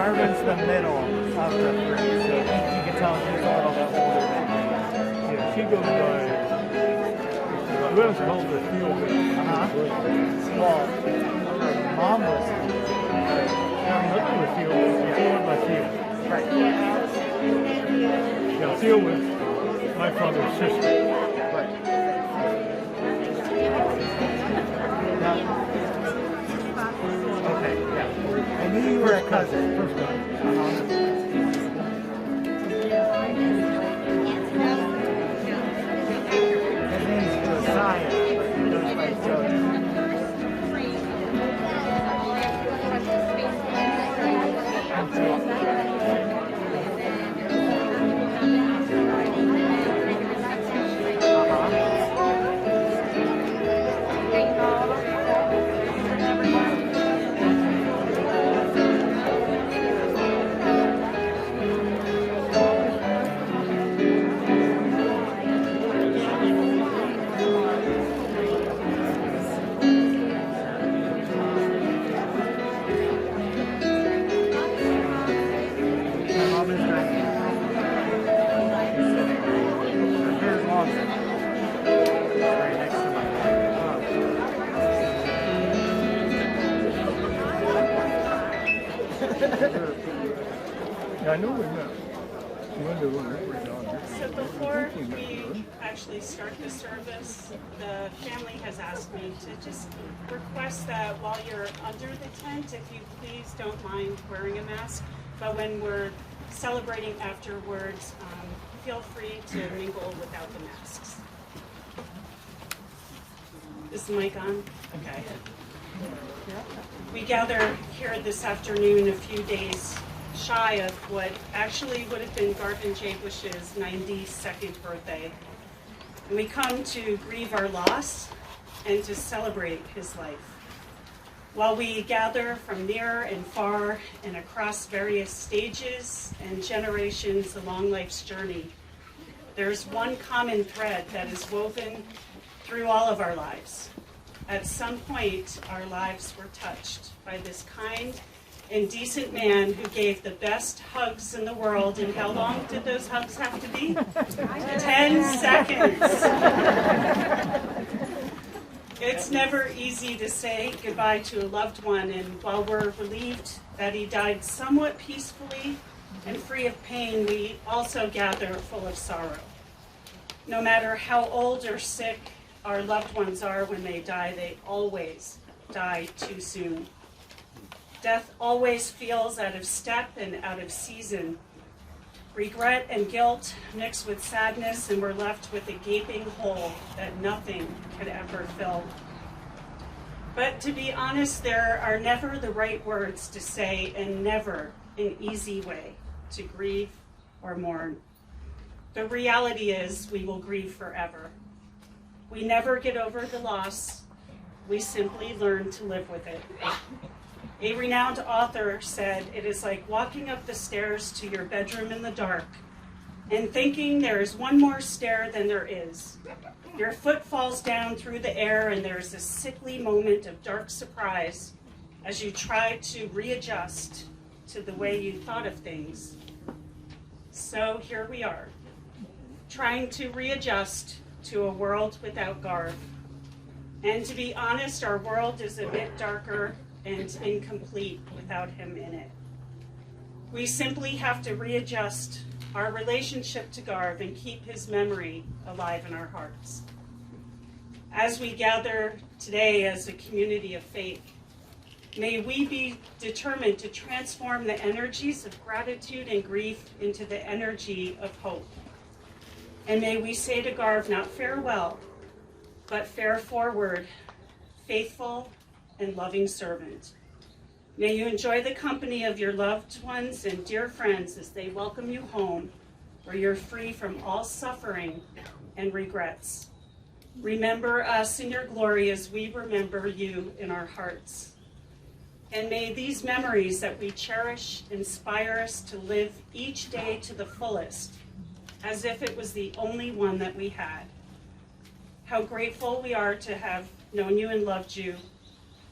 Garvin's the middle of the three, so you can tell she's a little bit older than me. Yeah, she goes by, whoever's called the field. Well, her mom was Her mother was field, she went by field. right. Yeah, field was my father's sister. Right. Now, okay, yeah. I knew you were a cousin. First time. His name's Josiah, but he goes by Joey. Yeah, I know we met. She went to Woodbury down here. So before we actually start the service, the family has asked me to just request that while you're under the tent, if you please don't mind wearing a mask. But when we're celebrating afterwards, feel free to mingle without the masks. Is the mic on? Okay. We gather here this afternoon a few days shy of what actually would have been Garvin Jabusch's 92nd birthday. And we come to grieve our loss and to celebrate his life. While we gather from near and far and across various stages and generations along life's journey, there's one common thread that is woven through all of our lives. At some point, our lives were touched by this kind and decent man who gave the best hugs in the world. And how long did those hugs have to be? 10 seconds. It's never easy to say goodbye to a loved one, and while we're relieved that he died somewhat peacefully and free of pain, we also gather full of sorrow. No matter how old or sick our loved ones are when they die, they always die too soon. Death always feels out of step and out of season. Regret and guilt mix with sadness, and we're left with a gaping hole that nothing could ever fill. But to be honest, there are never the right words to say, and never an easy way to grieve or mourn. The reality is we will grieve forever. We never get over the loss. We simply learn to live with it. A renowned author said, "It is like walking up the stairs to your bedroom in the dark and thinking there is one more stair than there is. Your foot falls down through the air and there is a sickly moment of dark surprise as you try to readjust to the way you thought of things." So here we are, trying to readjust to a world without Garv. And to be honest, our world is a bit darker and incomplete without him in it. We simply have to readjust our relationship to Garv and keep his memory alive in our hearts. As we gather today as a community of faith, may we be determined to transform the energies of gratitude and grief into the energy of hope. And may we say to Garv, not farewell, but fare forward, faithful and loving servant. May you enjoy the company of your loved ones and dear friends as they welcome you home, where you're free from all suffering and regrets. Remember us in your glory as we remember you in our hearts. And may these memories that we cherish inspire us to live each day to the fullest, as if it was the only one that we had. How grateful we are to have known you and loved you.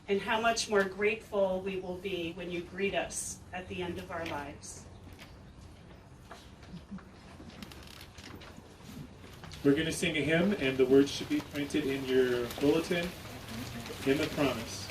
and how much more grateful we will be when you greet us at the end of our lives. We're going to sing a hymn, and the words should be printed in your bulletin. Hymn of Promise.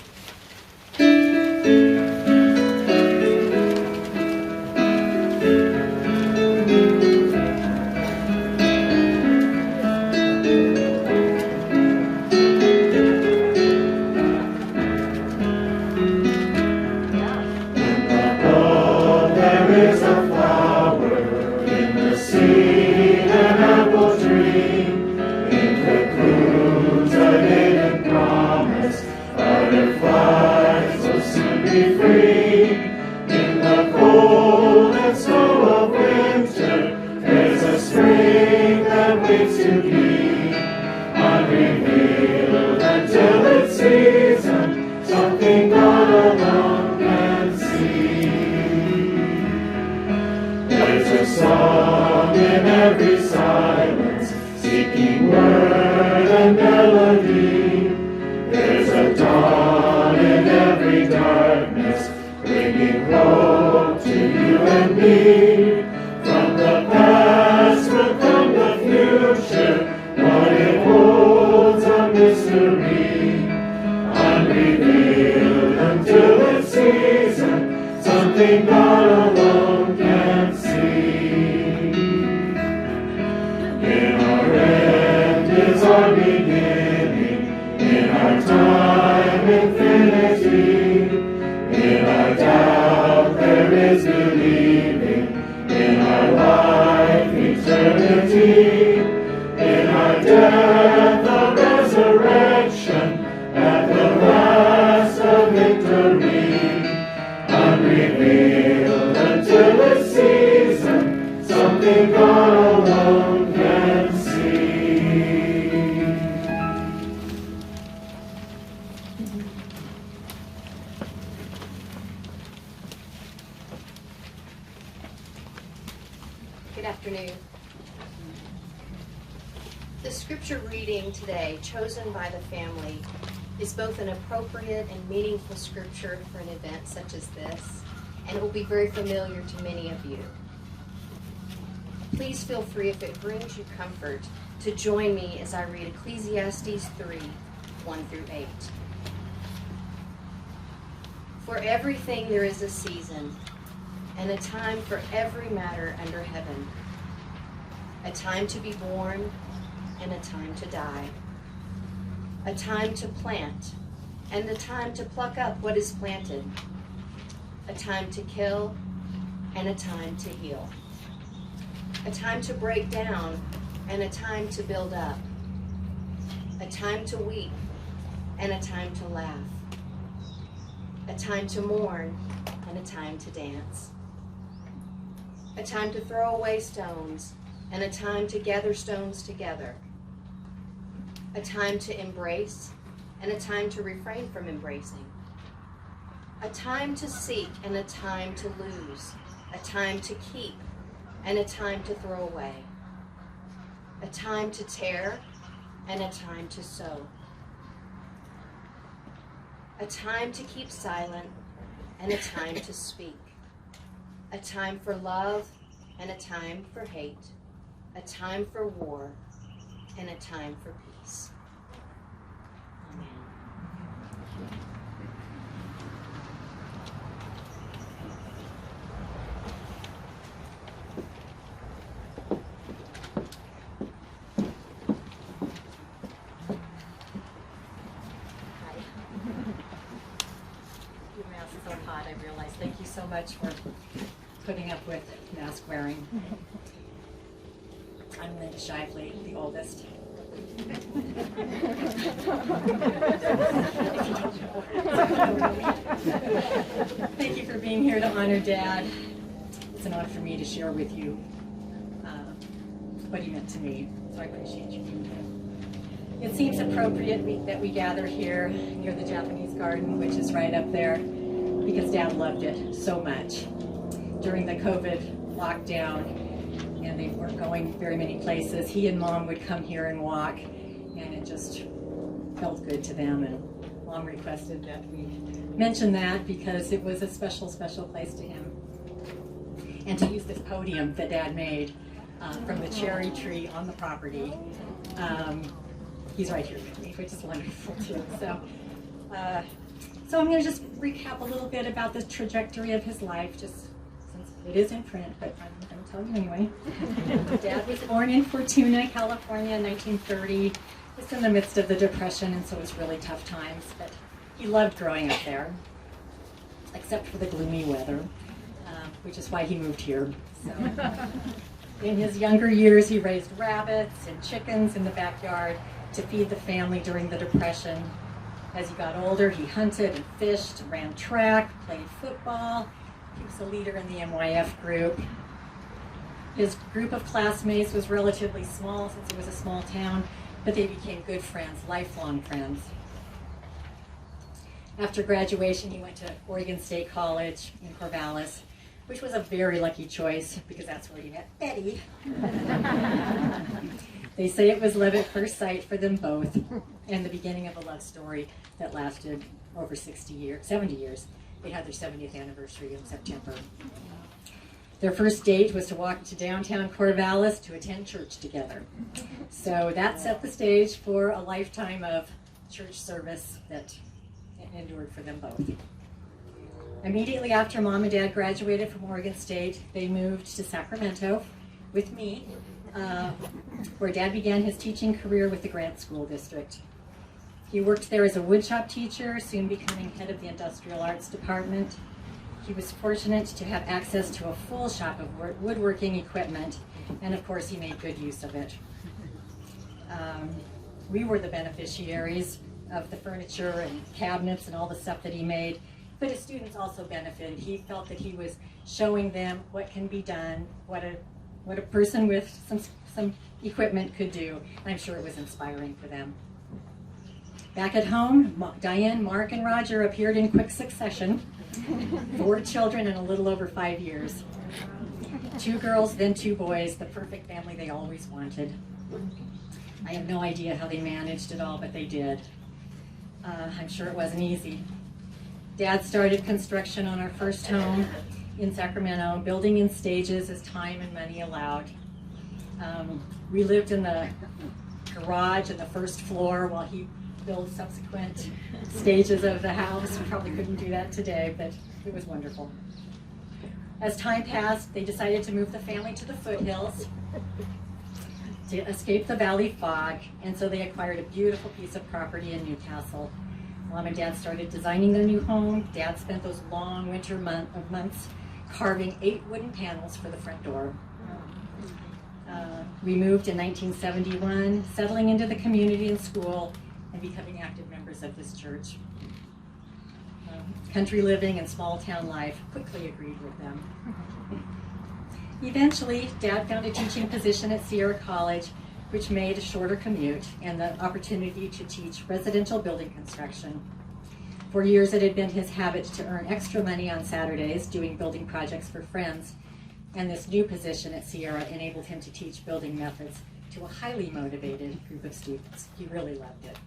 Good afternoon. The scripture reading today, chosen by the family, is both an appropriate and meaningful scripture for an event such as this, and it will be very familiar to many of you. Please feel free, if it brings you comfort, to join me as I read Ecclesiastes 3, 1 through 8. For everything there is a season, and a time for every matter under heaven, a time to be born and a time to die, a time to plant and a time to pluck up what is planted, a time to kill and a time to heal, a time to break down and a time to build up, a time to weep and a time to laugh, a time to mourn and a time to dance, a time to throw away stones and a time to gather stones together, a time to embrace and a time to refrain from embracing, a time to seek and a time to lose, a time to keep and a time to throw away, a time to tear and a time to sow, a time to keep silent and a time to speak, a time for love and a time for hate, a time for war and a time for peace. Amen. Hi. Your mask is so hot, I realize. Thank you so much for putting up with mask wearing. I'm Linda Shively, the oldest. Thank you for being here to honor Dad. It's an honor for me to share with you what he meant to me, so I appreciate you being here. It seems appropriate that we gather here near the Japanese garden, which is right up there, because Dad loved it so much. During the COVID lockdown, and they weren't going very many places, he and Mom would come here and walk, and it just felt good to them, and Mom requested that we mention that because it was a special, special place to him. And to use this podium that Dad made from the cherry tree on the property. He's right here with me, which is wonderful too. So I'm going to just recap a little bit about the trajectory of his life, just since it is in print, but I'm going to tell you anyway. Dad was born in Fortuna, California in 1930. It's in the midst of the Depression, and so it was really tough times, but he loved growing up there, except for the gloomy weather, which is why he moved here. So, in his younger years, he raised rabbits and chickens in the backyard to feed the family during the Depression. As he got older, he hunted and fished, ran track, played football. He was a leader in the MYF group. His group of classmates was relatively small since it was a small town, but they became good friends, lifelong friends. After graduation, he went to Oregon State College in Corvallis, which was a very lucky choice because that's where he met Betty. They say it was love at first sight for them both and the beginning of a love story that lasted over 70 years. They had their 70th anniversary in September. Their first date was to walk to downtown Corvallis to attend church together. So that set the stage for a lifetime of church service that endured for them both. Immediately after Mom and Dad graduated from Oregon State, they moved to Sacramento with me, where Dad began his teaching career with the Grant School District. He worked there as a woodshop teacher, soon becoming head of the Industrial Arts Department. He was fortunate to have access to a full shop of woodworking equipment, and of course he made good use of it. We were the beneficiaries of the furniture and cabinets and all the stuff that he made, but his students also benefited. He felt that he was showing them what can be done, what a person with some equipment could do. I'm sure it was inspiring for them. Back at home, Diane, Mark, and Roger appeared in quick succession. 4 children in a little over 5 years. 2 girls, then 2 boys, the perfect family they always wanted. I have no idea how they managed it all, but they did. I'm sure it wasn't easy. Dad started construction on our first home in Sacramento, building in stages as time and money allowed. We lived in the garage and the first floor while he built subsequent stages of the house. We probably couldn't do that today, but it was wonderful. As time passed, they decided to move the family to the foothills to escape the valley fog, and so they acquired a beautiful piece of property in Newcastle. Mom and Dad started designing their new home. Dad spent those long winter months carving 8 wooden panels for the front door. We moved in 1971, settling into the community and school and becoming active members of this church. Country living and small town life quickly agreed with them. Eventually, Dad found a teaching position at Sierra College, which made a shorter commute and the opportunity to teach residential building construction. For years, it had been his habit to earn extra money on Saturdays doing building projects for friends, and this new position at Sierra enabled him to teach building methods to a highly motivated group of students. He really loved it.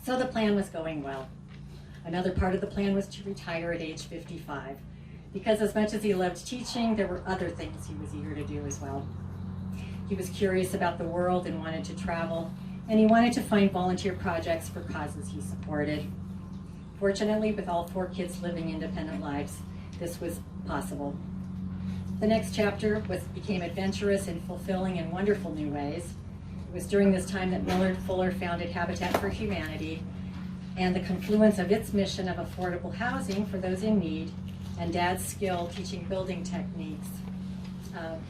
So the plan was going well. Another part of the plan was to retire at age 55, because as much as he loved teaching, there were other things he was eager to do as well. He was curious about the world and wanted to travel, and he wanted to find volunteer projects for causes he supported. Fortunately, with all 4 kids living independent lives, this was possible. The next chapter became adventurous and fulfilling in wonderful new ways. It was during this time that Millard Fuller founded Habitat for Humanity, and the confluence of its mission of affordable housing for those in need and Dad's skill teaching building techniques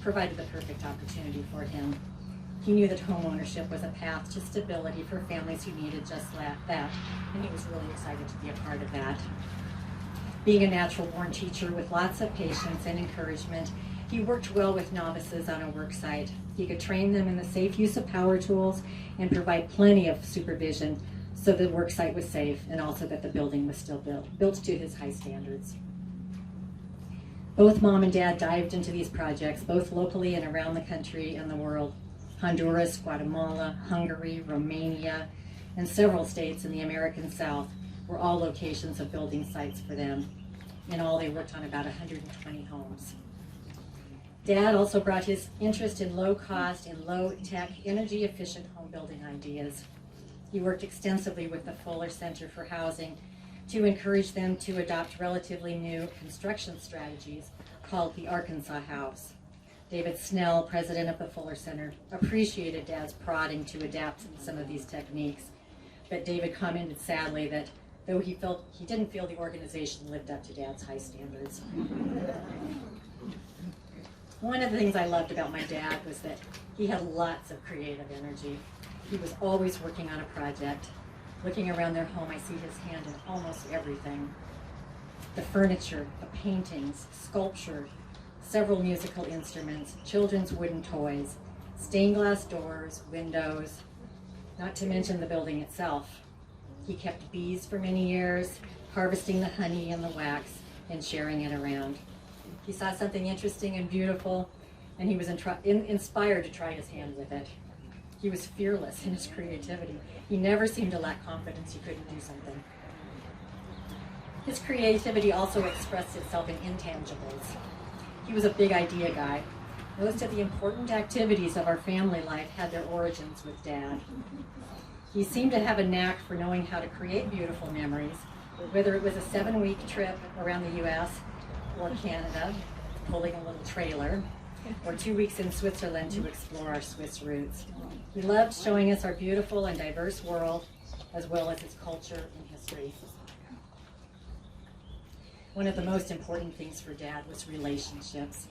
provided the perfect opportunity for him. He knew that homeownership was a path to stability for families who needed just that, and he was really excited to be a part of that. Being a natural-born teacher with lots of patience and encouragement, he worked well with novices on a work site. He could train them in the safe use of power tools and provide plenty of supervision so the work site was safe and also that the building was still built to his high standards. Both Mom and Dad dived into these projects, both locally and around the country and the world. Honduras, Guatemala, Hungary, Romania, and several states in the American South were all locations of building sites for them. In all, they worked on about 120 homes. Dad also brought his interest in low-cost and low-tech, energy-efficient home building ideas. He worked extensively with the Fuller Center for Housing to encourage them to adopt relatively new construction strategies called the Arkansas House. David Snell, president of the Fuller Center, appreciated Dad's prodding to adapt some of these techniques, but David commented sadly that though he didn't feel the organization lived up to Dad's high standards. One of the things I loved about my dad was that he had lots of creative energy. He was always working on a project. Looking around their home, I see his hand in almost everything. The furniture, the paintings, sculpture, several musical instruments, children's wooden toys, stained glass doors, windows, not to mention the building itself. He kept bees for many years, harvesting the honey and the wax and sharing it around. He saw something interesting and beautiful, and he was inspired to try his hand with it. He was fearless in his creativity. He never seemed to lack confidence he couldn't do something. His creativity also expressed itself in intangibles. He was a big idea guy. Most of the important activities of our family life had their origins with Dad. He seemed to have a knack for knowing how to create beautiful memories, whether it was a 7-week trip around the U.S. or Canada, pulling a little trailer, or 2 weeks in Switzerland to explore our Swiss roots. He loved showing us our beautiful and diverse world, as well as its culture and history. One of the most important things for Dad was relationships.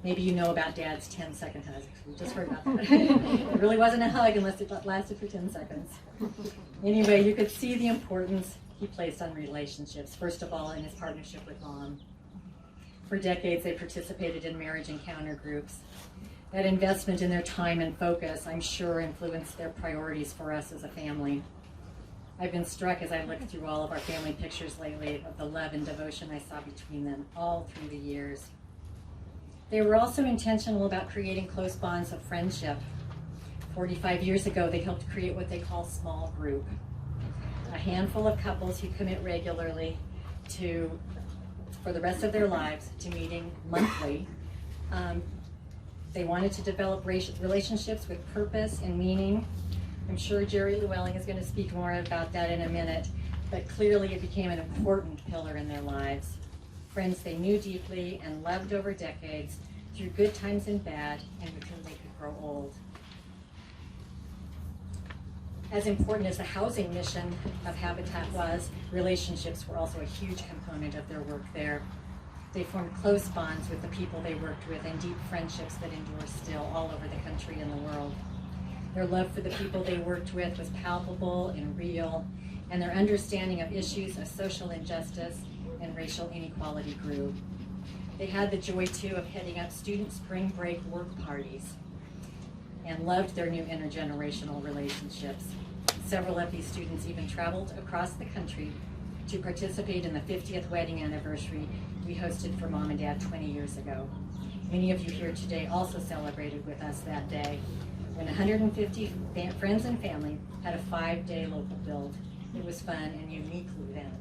Maybe you know about Dad's 10-second hug. We just heard about that. It really wasn't a hug unless it lasted for 10 seconds. Anyway, you could see the importance he placed on relationships, first of all in his partnership with Mom. For decades, they participated in marriage encounter groups. That investment in their time and focus, I'm sure, influenced their priorities for us as a family. I've been struck as I looked through all of our family pictures lately of the love and devotion I saw between them all through the years. They were also intentional about creating close bonds of friendship. 45 years ago, they helped create what they call small group. A handful of couples who commit regularly for the rest of their lives to meeting monthly. They wanted to develop relationships with purpose and meaning. I'm sure Jerry Llewellyn is going to speak more about that in a minute, but clearly it became an important pillar in their lives. Friends they knew deeply and loved over decades, through good times and bad, and with whom they could grow old. As important as the housing mission of Habitat was, relationships were also a huge component of their work there. They formed close bonds with the people they worked with and deep friendships that endure still all over the country and the world. Their love for the people they worked with was palpable and real, and their understanding of issues of social injustice and racial inequality grew. They had the joy, too, of heading up student spring break work parties and loved their new intergenerational relationships. Several of these students even traveled across the country to participate in the 50th wedding anniversary we hosted for Mom and Dad 20 years ago. Many of you here today also celebrated with us that day, when 150 friends and family had a 5-day local build. It was fun and uniquely them.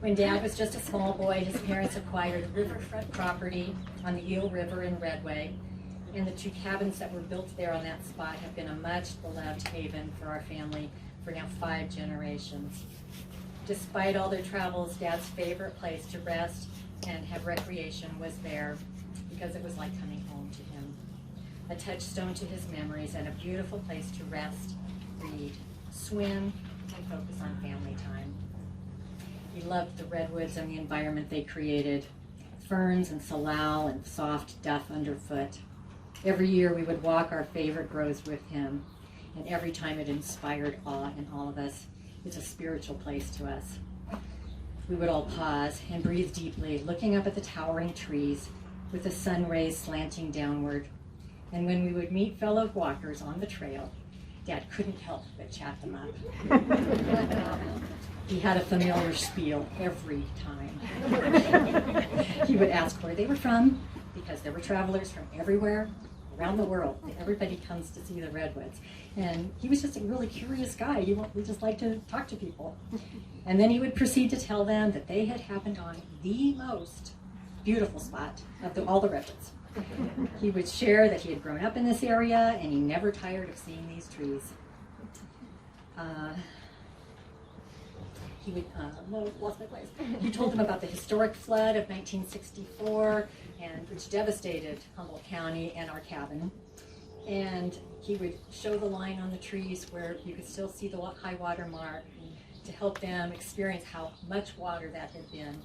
When Dad was just a small boy, his parents acquired riverfront property on the Eel River in Redway, and the 2 cabins that were built there on that spot have been a much beloved haven for our family for now 5 generations. Despite all their travels, Dad's favorite place to rest and have recreation was there because it was like coming home to him. A touchstone to his memories and a beautiful place to rest, read, swim, and focus on family time. He loved the redwoods and the environment they created, ferns and salal and soft duff underfoot. Every year we would walk our favorite groves with him, and every time it inspired awe in all of us. It's a spiritual place to us. We would all pause and breathe deeply, looking up at the towering trees with the sun rays slanting downward. And when we would meet fellow walkers on the trail, Dad couldn't help but chat them up. He had a familiar spiel every time. He would ask where they were from, because there were travelers from everywhere, around the world. Everybody comes to see the redwoods. And he was just a really curious guy. He just liked to talk to people. And then he would proceed to tell them that they had happened on the most beautiful spot of all the redwoods. He would share that he had grown up in this area and he never tired of seeing these trees. Lost my place. He told them about the historic flood of 1964, and which devastated Humboldt County and our cabin. And he would show the line on the trees where you could still see the high water mark to help them experience how much water that had been.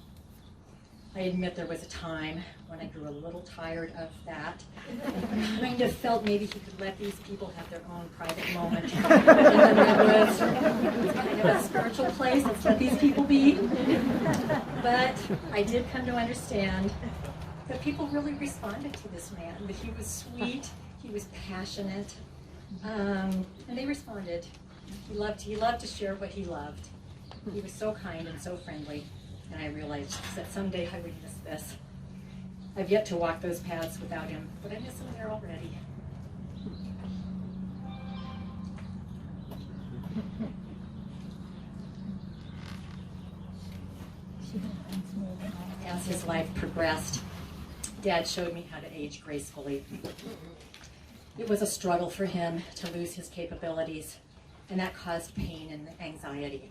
I admit there was a time when I grew a little tired of that and kind of felt maybe he could let these people have their own private moment in the redwoods. It's kind of a spiritual place. Let's let these people be. But I did come to understand that people really responded to this man, that he was sweet, he was passionate, and they responded. He loved to share what he loved. He was so kind and so friendly. And I realized that someday I would miss this. I've yet to walk those paths without him, but I miss him there already. As his life progressed, Dad showed me how to age gracefully. It was a struggle for him to lose his capabilities, and that caused pain and anxiety.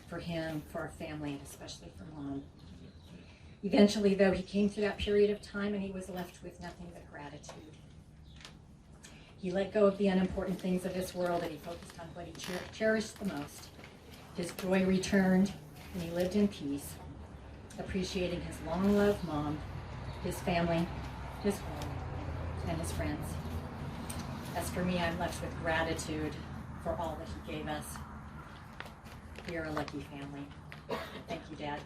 For him, for our family, and especially for Mom. Eventually, though, he came through that period of time and he was left with nothing but gratitude. He let go of the unimportant things of this world and he focused on what he cherished the most. His joy returned and he lived in peace, appreciating his long-loved Mom, his family, his home, and his friends. As for me, I'm left with gratitude for all that he gave us. We are a lucky family. Thank you, Dad.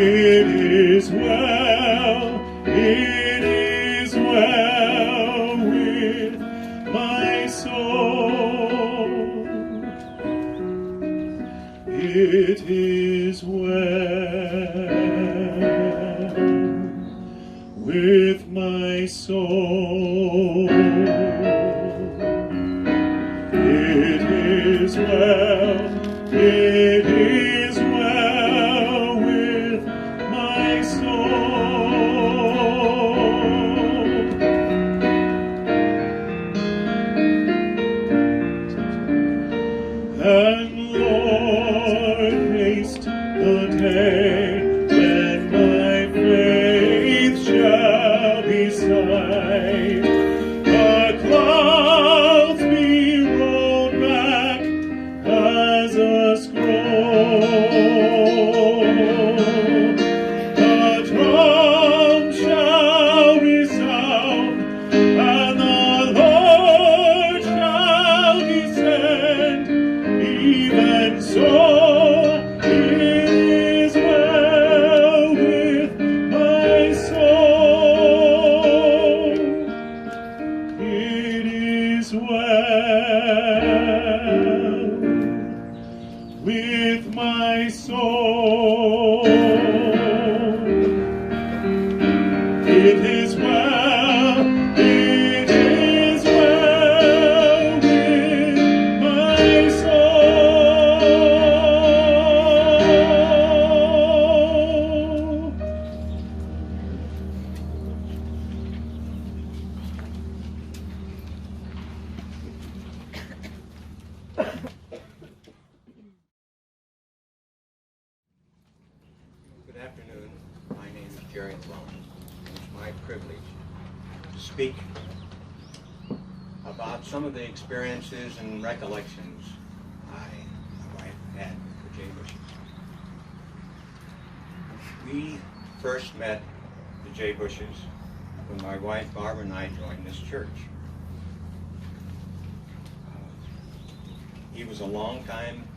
It is well, it is well with my soul. It is well with my soul. It is well, it is well with my soul. And Lord, haste the day when my faith shall be sight. The clouds be rolled back as a scroll. The drum shall resound, and the Lord shall descend. Even so, it is well with my soul. It is well with my soul. It is well, it is well with my soul. Good afternoon. My name is Jerry Sloan. It's my privilege to speak about some of the experiences and recollections I and my wife had with the Jabusches. We first met the Jabusches when my wife Barbara and I joined this church. He was a long time,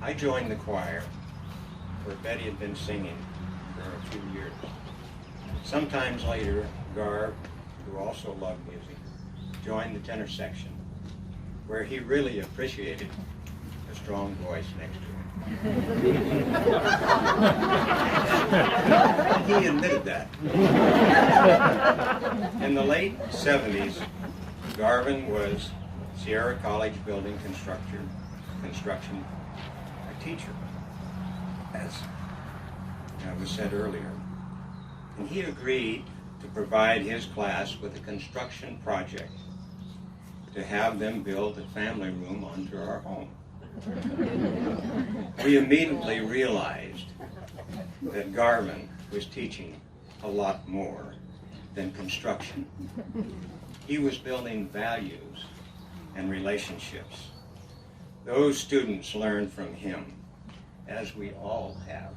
I joined the choir where Betty had been singing for a few years. Sometimes later, Garv, who also loved music, joined the tenor section, where he really appreciated a strong voice next to him. He admitted that. In the late 70s, Garvin was Sierra College building construction teacher, as was said earlier. And he agreed to provide his class with a construction project to have them build a family room onto our home. We immediately realized that Garvin was teaching a lot more than construction. He was building values and relationships. Those students learned from him, as we all have,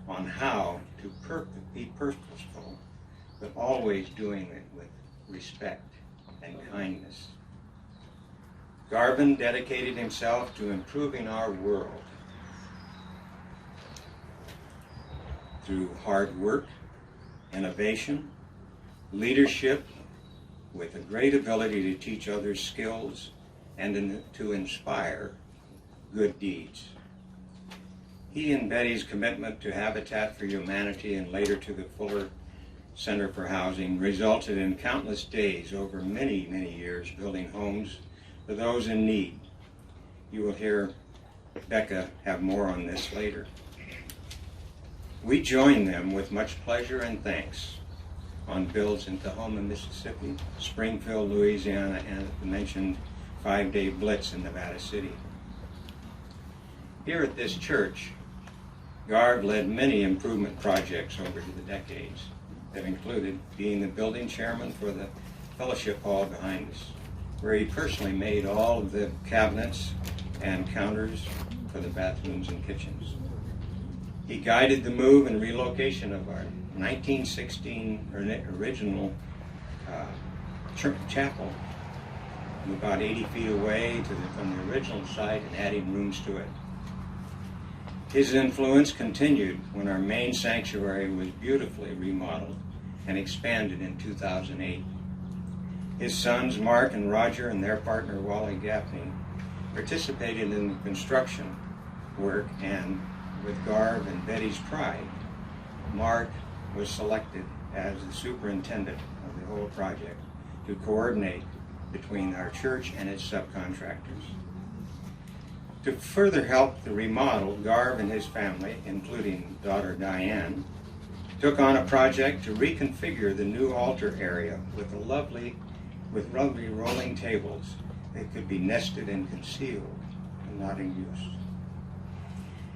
on how to be purposeful, but always doing it with respect and kindness. Garvin dedicated himself to improving our world through hard work, innovation, leadership, with a great ability to teach others skills and to inspire good deeds. He and Betty's commitment to Habitat for Humanity and later to the Fuller Center for Housing resulted in countless days over many, many years building homes for those in need. You will hear Becca have more on this later. We join them with much pleasure and thanks on builds in Tahoma, Mississippi, Springfield, Louisiana, and the mentioned 5-day blitz in Nevada City. Here at this church, Garv led many improvement projects over the decades that included being the building chairman for the fellowship hall behind us, where he personally made all of the cabinets and counters for the bathrooms and kitchens. He guided the move and relocation of our 1916 original church chapel from about 80 feet away from the original site and adding rooms to it. His influence continued when our main sanctuary was beautifully remodeled and expanded in 2008. His sons, Mark and Roger, and their partner, Wally Gaffney, participated in the construction work, and with Garv and Betty's pride, Mark was selected as the superintendent of the whole project to coordinate between our church and its subcontractors. To further help the remodel, Garv and his family, including daughter Diane, took on a project to reconfigure the new altar area with lovely rolling tables that could be nested and concealed and not in use.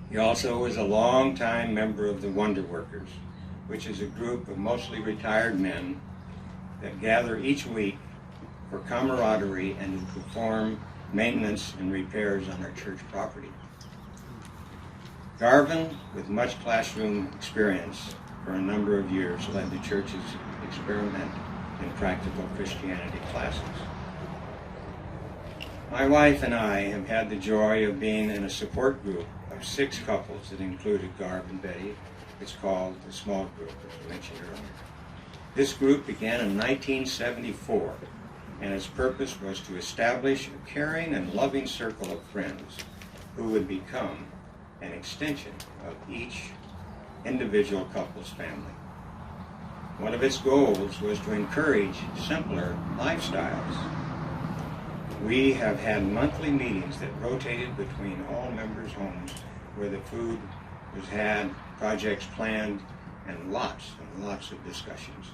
He also was a long-time member of the Wonder Workers, which is a group of mostly retired men that gather each week for camaraderie and to perform maintenance and repairs on our church property. Garvin, with much classroom experience for a number of years, led the church's experiment in practical Christianity classes. My wife and I have had the joy of being in a support group of 6 couples that included Garv and Betty. It's called the Small Group, as I mentioned earlier. This group began in 1974, and its purpose was to establish a caring and loving circle of friends who would become an extension of each individual couple's family. One of its goals was to encourage simpler lifestyles. We have had monthly meetings that rotated between all members' homes where the food was had, projects planned, and lots of discussions.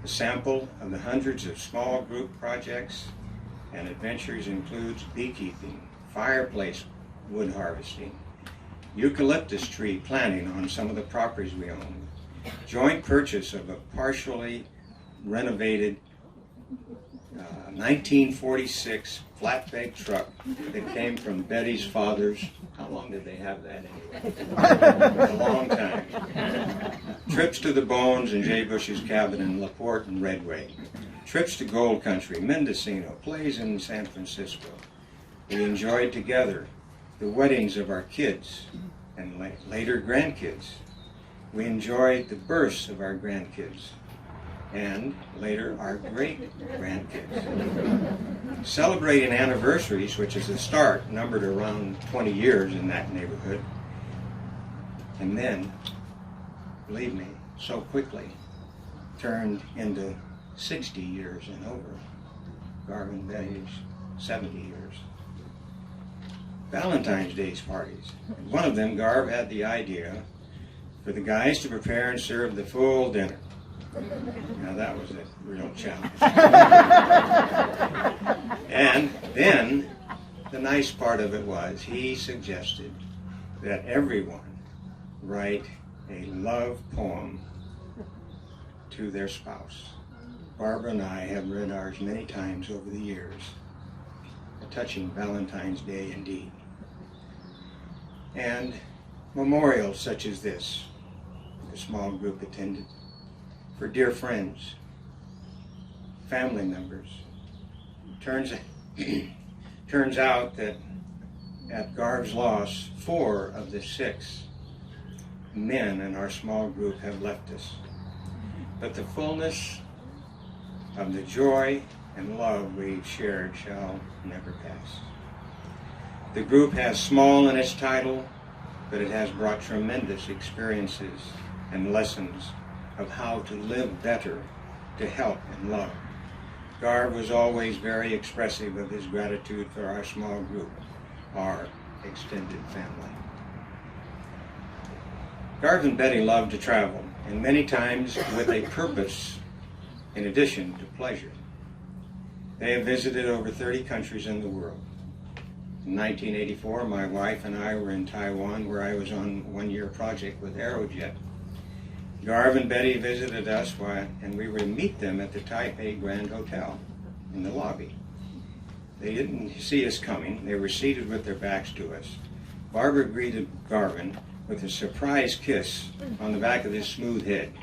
A sample of the hundreds of small group projects and adventures includes beekeeping, fireplace wood harvesting, eucalyptus tree planting on some of the properties we own, joint purchase of a partially renovated 1946 flatbed truck that came from Betty's father's. How long did they have that anyway? A long time. Trips to the Bones and Jabusch's cabin in LaPorte and Redway. Trips to Gold Country, Mendocino, plays in San Francisco. We enjoyed together the weddings of our kids and later grandkids. We enjoyed the births of our grandkids and later our great-grandkids. Celebrating anniversaries, which is a start, numbered around 20 years in that neighborhood, and then, believe me, so quickly, turned into 60 years and over. Garvin Betty's 70 years. Valentine's Day's parties. One of them, Garv had the idea for the guys to prepare and serve the full dinner. Now that was a real challenge. And then, the nice part of it was, he suggested that everyone write a love poem to their spouse. Barbara and I have read ours many times over the years. A touching Valentine's Day indeed. And memorials such as this, the small group attended, for dear friends, family members. Turns out that at Garv's loss, 4 of the 6 men in our small group have left us. But the fullness of the joy and love we've shared shall never pass. The group has small in its title, but it has brought tremendous experiences and lessons of how to live better, to help and love. Garv was always very expressive of his gratitude for our small group, our extended family. Garv and Betty loved to travel, and many times with a purpose in addition to pleasure. They have visited over 30 countries in the world. In 1984, my wife and I were in Taiwan, where I was on a 1-year project with Aerojet. Garv and Betty visited us, and we were to meet them at the Taipei Grand Hotel in the lobby. They didn't see us coming. They were seated with their backs to us. Barbara greeted Garvin with a surprise kiss on the back of his smooth head.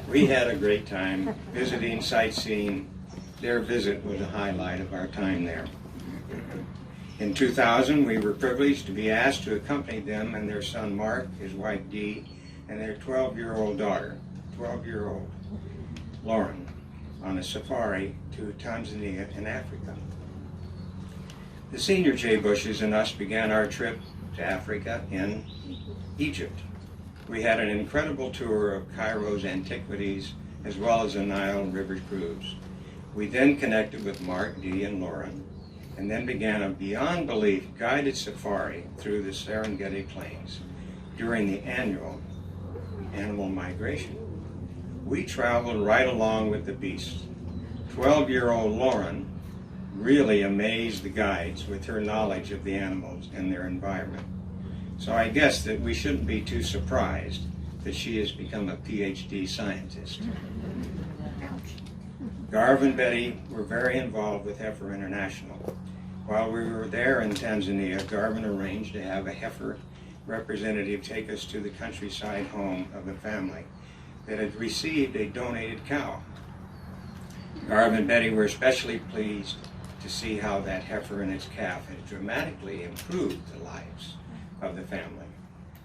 We had a great time visiting, sightseeing. Their visit was a highlight of our time there. In 2000, we were privileged to be asked to accompany them and their son Mark, his wife Dee, and their 12-year-old daughter, 12-year-old Lauren, on a safari to Tanzania in Africa. The senior Jabushes and us began our trip to Africa in Egypt. We had an incredible tour of Cairo's antiquities as well as a Nile River cruise. We then connected with Mark, Dee, and Lauren, and then began a beyond belief guided safari through the Serengeti Plains during the annual animal migration. We traveled right along with the beasts. 12-year-old Lauren really amazed the guides with her knowledge of the animals and their environment. So I guess that we shouldn't be too surprised that she has become a PhD scientist. Garvin and Betty were very involved with Heifer International. While we were there in Tanzania, Garvin arranged to have a heifer representative take us to the countryside home of a family that had received a donated cow. Garvin and Betty were especially pleased to see how that heifer and its calf had dramatically improved the lives of the family.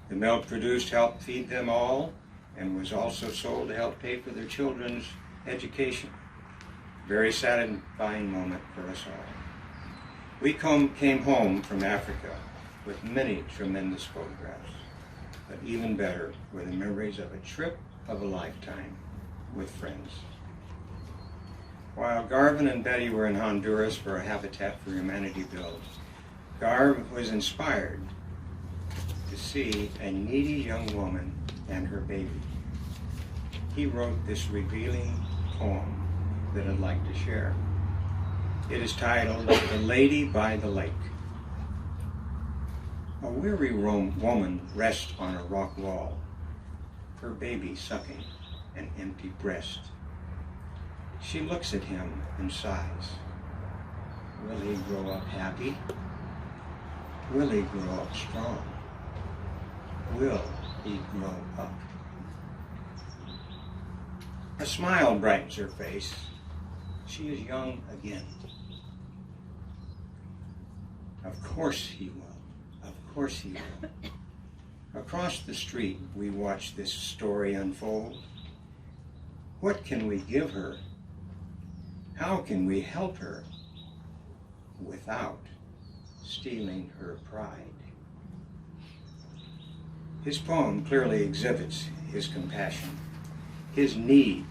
The milk produced helped feed them all and was also sold to help pay for their children's education. Very satisfying moment for us all. We came home from Africa with many tremendous photographs, but even better were the memories of a trip of a lifetime with friends. While Garvin and Betty were in Honduras for a Habitat for Humanity build, Garv was inspired to see a needy young woman and her baby. He wrote this revealing poem that I'd like to share. It is titled, "The Lady by the Lake." A weary woman rests on a rock wall, her baby sucking an empty breast. She looks at him and sighs. Will he grow up happy? Will he grow up strong? Will he grow up? A smile brightens her face. She is young again. Of course he will. Of course he will. Across the street, we watch this story unfold. What can we give her? How can we help her without stealing her pride? His poem clearly exhibits his compassion, his need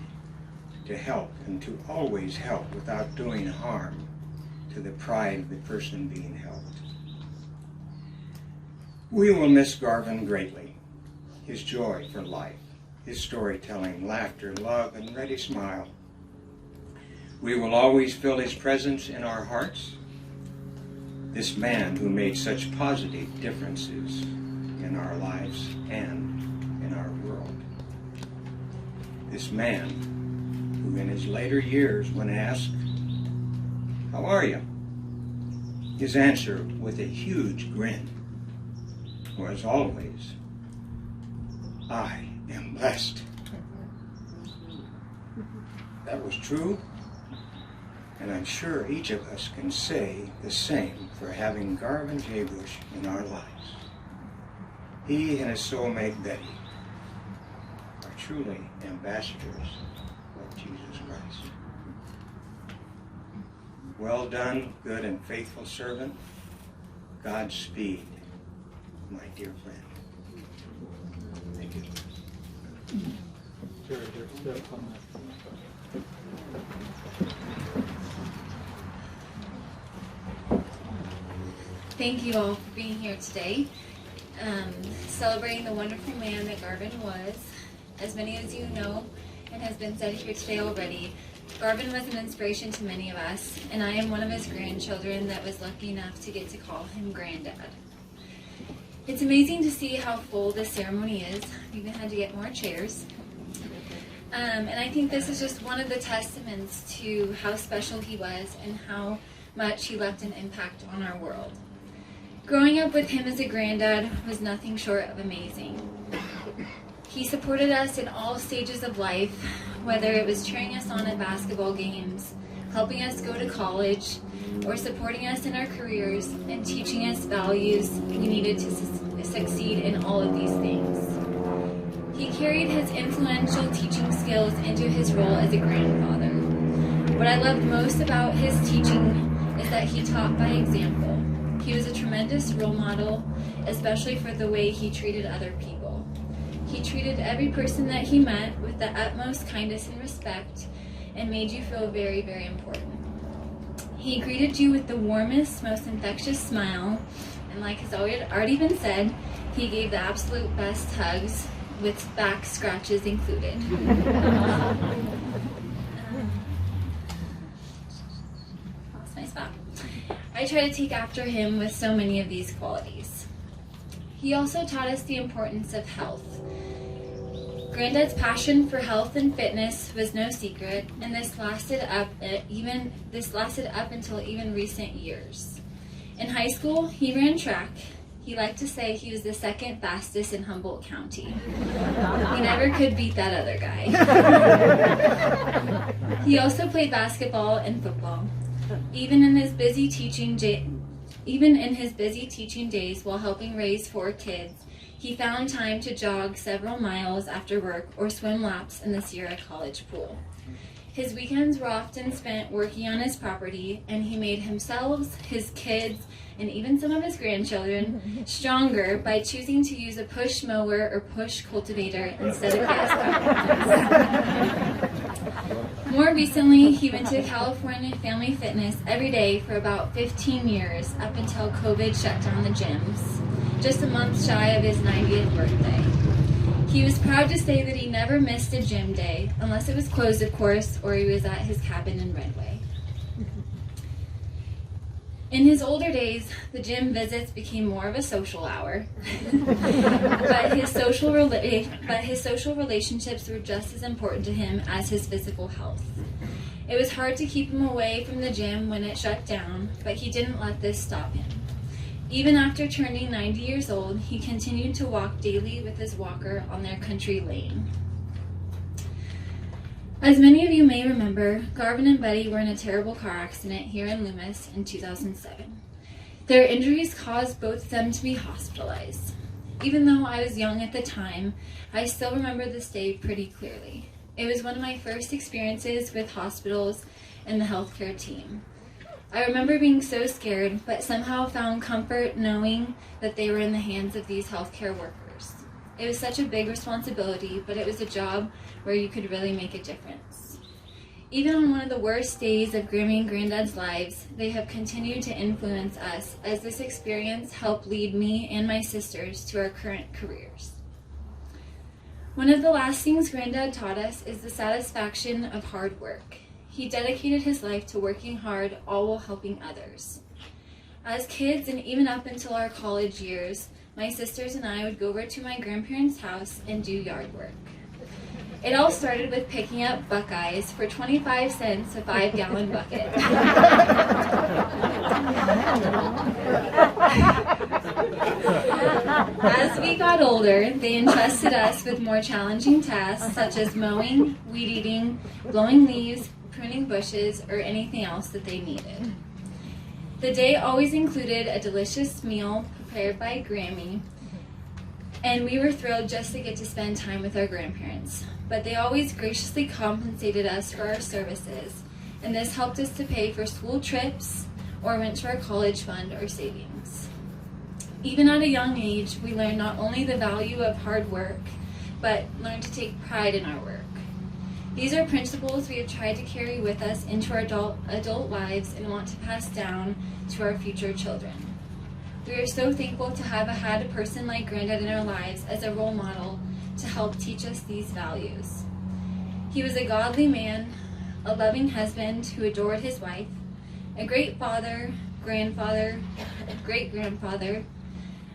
to help and to always help without doing harm to the pride of the person being helped. We will miss Garvin greatly, his joy for life, his storytelling, laughter, love, and ready smile. We will always feel his presence in our hearts, this man who made such positive differences in our lives and in our world. This man who in his later years, when asked, "How are you?" his answer with a huge grin was always, "I am blessed." That was true, and I'm sure each of us can say the same for having Garvin Jabusch in our lives. He and his soulmate Betty are truly ambassadors of Jesus Christ. Well done, good and faithful servant. Godspeed, my dear friend. Thank you. Thank you all for being here today, celebrating the wonderful man that Garvin was. As many as you know, and has been said here today already, Garvin was an inspiration to many of us, and I am one of his grandchildren that was lucky enough to get to call him Granddad. It's amazing to see how full this ceremony is. We even had to get more chairs. And I think this is just one of the testaments to how special he was and how much he left an impact on our world. Growing up with him as a granddad was nothing short of amazing. He supported us in all stages of life, whether it was cheering us on at basketball games, helping us go to college, or supporting us in our careers and teaching us values we needed to succeed in all of these things. He carried his influential teaching skills into his role as a grandfather. What I loved most about his teaching is that he taught by example. He was a tremendous role model, especially for the way he treated other people. He treated every person that he met with the utmost kindness and respect and made you feel very, very important. He greeted you with the warmest, most infectious smile, and like has already been said, he gave the absolute best hugs, with back scratches included. Lost my spot. I try to take after him with so many of these qualities. He also taught us the importance of health. Granddad's passion for health and fitness was no secret, and this lasted up until even recent years. In high school, he ran track. He liked to say he was the second fastest in Humboldt County. He never could beat that other guy. He also played basketball and football. Even in his busy teaching days while helping raise 4 kids, he found time to jog several miles after work or swim laps in the Sierra College pool. His weekends were often spent working on his property, and he made himself, his kids, and even some of his grandchildren stronger by choosing to use a push mower or push cultivator instead of gas powered. More recently, he went to California Family Fitness every day for about 15 years up until COVID shut down the gyms, just a month shy of his 90th birthday. He was proud to say that he never missed a gym day, unless it was closed, of course, or he was at his cabin in Redway. In his older days, the gym visits became more of a social hour, but his social relationships were just as important to him as his physical health. It was hard to keep him away from the gym when it shut down, but he didn't let this stop him. Even after turning 90 years old, he continued to walk daily with his walker on their country lane. As many of you may remember, Garvin and Buddy were in a terrible car accident here in Loomis in 2007. Their injuries caused both of them to be hospitalized. Even though I was young at the time, I still remember this day pretty clearly. It was one of my first experiences with hospitals and the healthcare team. I remember being so scared, but somehow found comfort knowing that they were in the hands of these healthcare workers. It was such a big responsibility, but it was a job where you could really make a difference. Even on one of the worst days of Grammy and Granddad's lives, they have continued to influence us as this experience helped lead me and my sisters to our current careers. One of the last things Granddad taught us is the satisfaction of hard work. He dedicated his life to working hard, all while helping others. As kids, and even up until our college years, my sisters and I would go over to my grandparents' house and do yard work. It all started with picking up buckeyes for 25 cents a 5-gallon bucket. As we got older, they entrusted us with more challenging tasks such as mowing, weed eating, blowing leaves, pruning bushes, or anything else that they needed. The day always included a delicious meal prepared by Grammy, and we were thrilled just to get to spend time with our grandparents. But they always graciously compensated us for our services, and this helped us to pay for school trips or went to our college fund or savings. Even at a young age, we learned not only the value of hard work, but learned to take pride in our work. These are principles we have tried to carry with us into our adult lives and want to pass down to our future children. We are so thankful to have had a person like Granddad in our lives as a role model to help teach us these values. He was a godly man, a loving husband who adored his wife, a great father, grandfather, great-grandfather,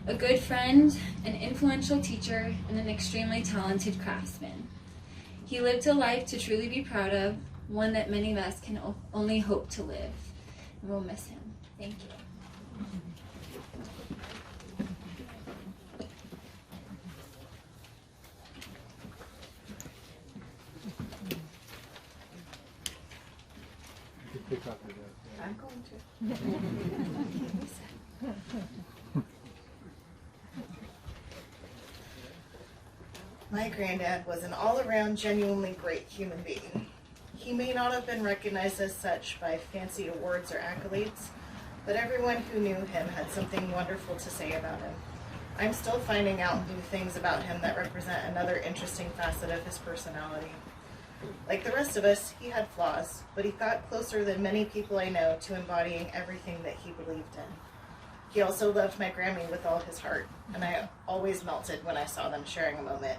a good friend, an influential teacher, and an extremely talented craftsman. He lived a life to truly be proud of, one that many of us can only hope to live. And we'll miss him. Thank you. My granddad was an all-around, genuinely great human being. He may not have been recognized as such by fancy awards or accolades, but everyone who knew him had something wonderful to say about him. I'm still finding out new things about him that represent another interesting facet of his personality. Like the rest of us, he had flaws, but he got closer than many people I know to embodying everything that he believed in. He also loved my Grammy with all his heart, and I always melted when I saw them sharing a moment.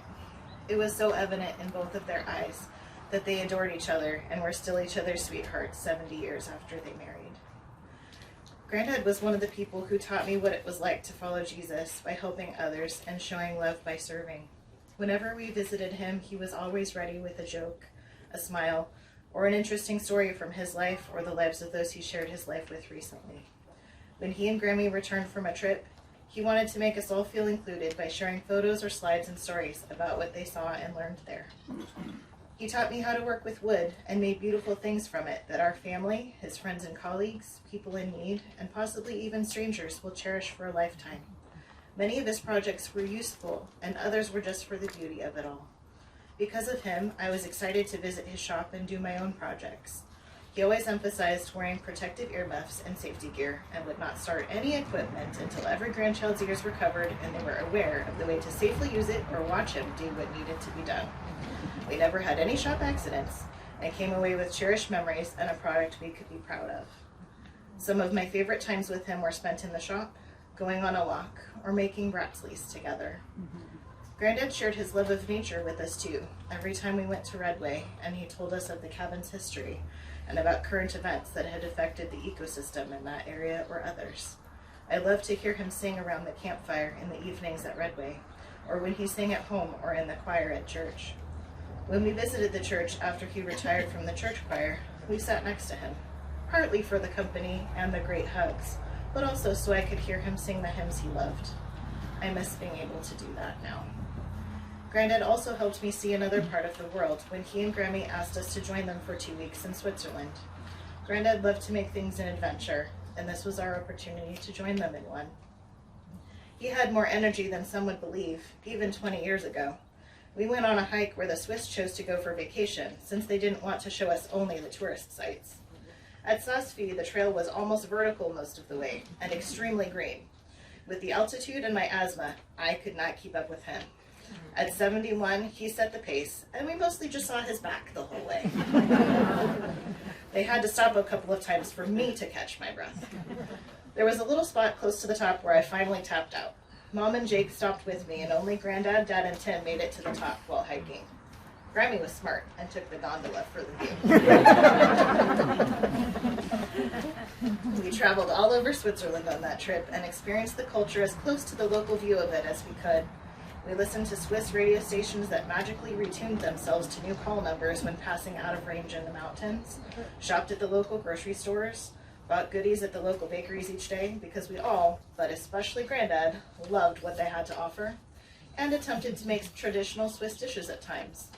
It was so evident in both of their eyes that they adored each other and were still each other's sweethearts 70 years after they married. Granddad was one of the people who taught me what it was like to follow Jesus by helping others and showing love by serving. Whenever we visited him, he was always ready with a joke, a smile, or an interesting story from his life or the lives of those he shared his life with recently. When he and Grammy returned from a trip, he wanted to make us all feel included by sharing photos or slides and stories about what they saw and learned there. He taught me how to work with wood and made beautiful things from it that our family, his friends and colleagues, people in need, and possibly even strangers will cherish for a lifetime. Many of his projects were useful, and others were just for the beauty of it all. Because of him, I was excited to visit his shop and do my own projects. He always emphasized wearing protective earmuffs and safety gear and would not start any equipment until every grandchild's ears were covered and they were aware of the way to safely use it or watch him do what needed to be done. We never had any shop accidents and came away with cherished memories and a product we could be proud of. Some of my favorite times with him were spent in the shop, going on a walk, or making Bratzleys together. Granddad shared his love of nature with us too, every time we went to Redway, and he told us of the cabin's history and about current events that had affected the ecosystem in that area or others. I loved to hear him sing around the campfire in the evenings at Redway, or when he sang at home or in the choir at church. When we visited the church after he retired from the church choir, we sat next to him, partly for the company and the great hugs, but also so I could hear him sing the hymns he loved. I miss being able to do that now. Granddad also helped me see another part of the world when he and Grammy asked us to join them for 2 weeks in Switzerland. Granddad loved to make things an adventure, and this was our opportunity to join them in one. He had more energy than some would believe, even 20 years ago. We went on a hike where the Swiss chose to go for vacation, since they didn't want to show us only the tourist sites. At Saas-Fee, the trail was almost vertical most of the way, and extremely green. With the altitude and my asthma, I could not keep up with him. At 71, he set the pace, and we mostly just saw his back the whole way. They had to stop a couple of times for me to catch my breath. There was a little spot close to the top where I finally tapped out. Mom and Jake stopped with me, and only Granddad, Dad, and Tim made it to the top while hiking. Grammy was smart and took the gondola for the view. We traveled all over Switzerland on that trip and experienced the culture as close to the local view of it as we could. We listened to Swiss radio stations that magically retuned themselves to new call numbers when passing out of range in the mountains, shopped at the local grocery stores, bought goodies at the local bakeries each day because we all, but especially Granddad, loved what they had to offer, and attempted to make traditional Swiss dishes at times.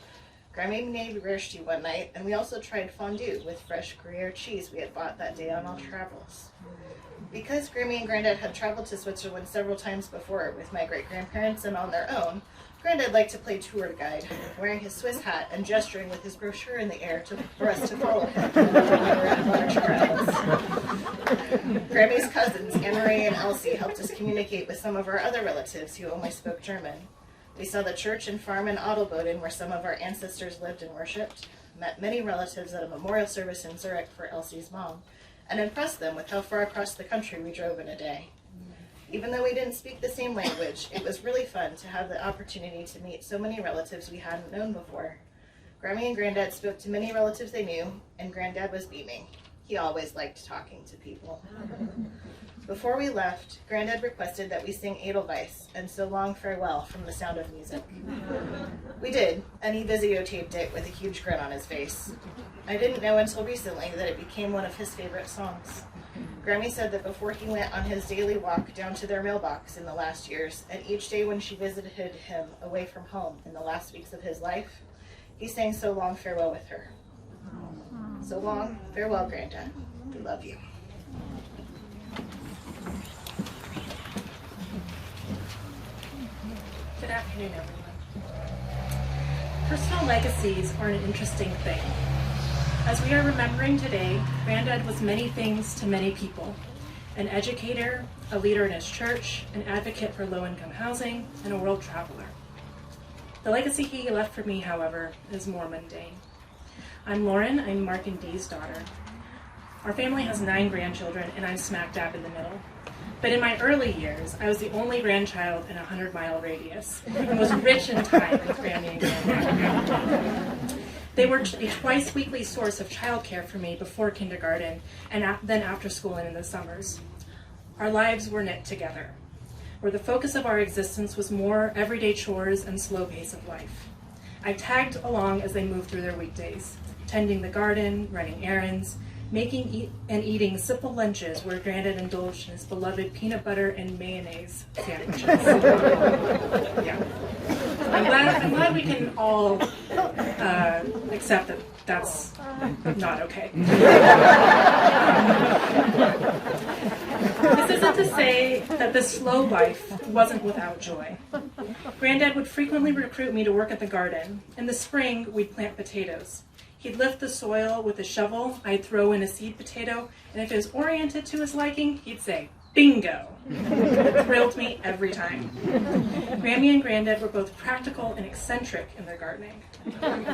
Grammy made rösti one night, and we also tried fondue with fresh Gruyere cheese we had bought that day on our travels. Because Grammy and Granddad had traveled to Switzerland several times before with my great-grandparents and on their own, Granddad liked to play tour guide, wearing his Swiss hat and gesturing with his brochure in the air for us to follow him when we were at large crowds. Grammy's cousins, Anne-Marie and Elsie, helped us communicate with some of our other relatives who only spoke German. We saw the church and farm in Adelboden where some of our ancestors lived and worshipped, met many relatives at a memorial service in Zurich for Elsie's mom, and impressed them with how far across the country we drove in a day. Even though we didn't speak the same language, it was really fun to have the opportunity to meet so many relatives we hadn't known before. Grammy and Granddad spoke to many relatives they knew, and Granddad was beaming. He always liked talking to people. Before we left, Granddad requested that we sing Edelweiss and So Long Farewell from The Sound of Music. We did, and he videotaped it with a huge grin on his face. I didn't know until recently that it became one of his favorite songs. Grammy said that before he went on his daily walk down to their mailbox in the last years, and each day when she visited him away from home in the last weeks of his life, he sang So Long Farewell with her. So long, farewell, Granddad. We love you. Good afternoon, everyone. Personal legacies are an interesting thing. As we are remembering today, Granddad was many things to many people. An educator, a leader in his church, an advocate for low-income housing, and a world traveler. The legacy he left for me, however, is more mundane. I'm Lauren, I'm Mark and Dee's daughter. Our family has 9 grandchildren, and I'm smack dab in the middle. But in my early years, I was the only grandchild in a 100-mile radius, and was rich in time with Grammy and Granddad. They were a twice-weekly source of childcare for me before kindergarten, and then after school and in the summers. Our lives were knit together, where the focus of our existence was more everyday chores and slow pace of life. I tagged along as they moved through their weekdays, tending the garden, running errands, making and eating simple lunches where Granddad indulged in his beloved peanut butter and mayonnaise sandwiches. Yeah. I'm glad we can all accept that that's not okay. This isn't to say that this slow life wasn't without joy. Granddad would frequently recruit me to work at the garden. In the spring, we'd plant potatoes. He'd lift the soil with a shovel, I'd throw in a seed potato, and if it was oriented to his liking, he'd say, bingo! It thrilled me every time. Grammy and Granddad were both practical and eccentric in their gardening.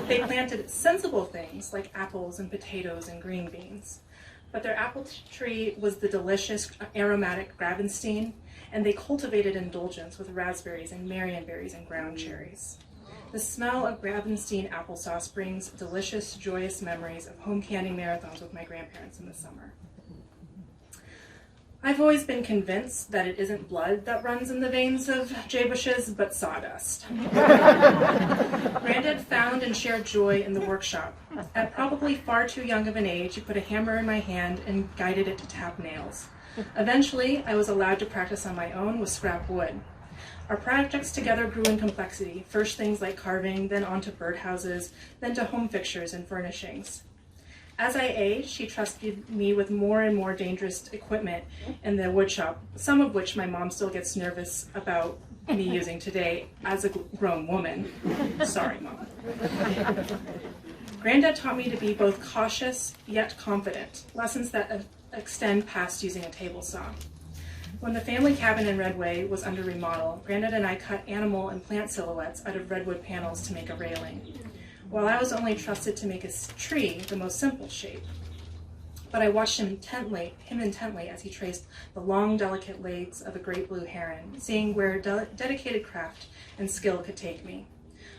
They planted sensible things like apples and potatoes and green beans. But their apple tree was the delicious aromatic Gravenstein, and they cultivated indulgence with raspberries and marionberries and ground cherries. The smell of Gravenstein applesauce brings delicious, joyous memories of home canning marathons with my grandparents in the summer. I've always been convinced that it isn't blood that runs in the veins of Jabusches, but sawdust. Granddad found and shared joy in the workshop. At probably far too young of an age, he put a hammer in my hand and guided it to tap nails. Eventually, I was allowed to practice on my own with scrap wood. Our projects together grew in complexity, first things like carving, then onto birdhouses, then to home fixtures and furnishings. As I aged, he trusted me with more and more dangerous equipment in the woodshop, some of which my mom still gets nervous about me using today as a grown woman. Sorry, Mom. Granddad taught me to be both cautious yet confident, lessons that extend past using a table saw. When the family cabin in Redway was under remodel, Granddad and I cut animal and plant silhouettes out of redwood panels to make a railing, while I was only trusted to make a tree the most simple shape. But I watched him intently as he traced the long, delicate legs of a great blue heron, seeing where dedicated craft and skill could take me.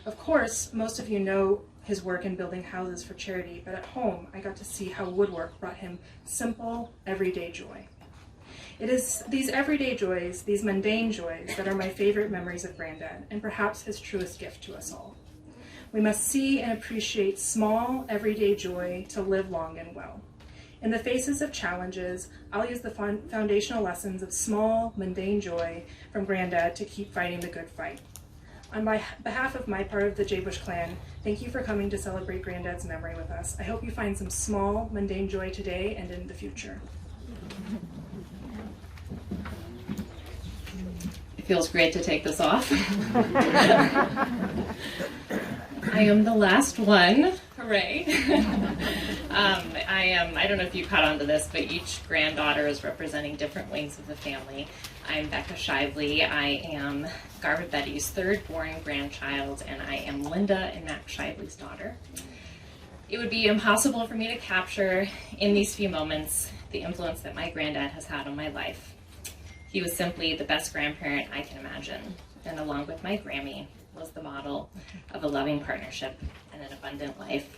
Of course, most of you know his work in building houses for charity, but at home, I got to see how woodwork brought him simple, everyday joy. It is these everyday joys, these mundane joys, that are my favorite memories of Granddad, and perhaps his truest gift to us all. We must see and appreciate small, everyday joy to live long and well. In the faces of challenges, I'll use the foundational lessons of small, mundane joy from Granddad to keep fighting the good fight. On behalf of my part of the Jabusch clan, thank you for coming to celebrate Granddad's memory with us. I hope you find some small, mundane joy today and in the future. It feels great to take this off. I am the last one. Hooray. I don't know if you caught on to this, but each granddaughter is representing different wings of the family. I'm Becca Shively. I am Garvin Betty's third born grandchild, and I am Linda and Max Shively's daughter. It would be impossible for me to capture in these few moments the influence that my granddad has had on my life. He was simply the best grandparent I can imagine, and along with my Grammy, was the model of a loving partnership and an abundant life.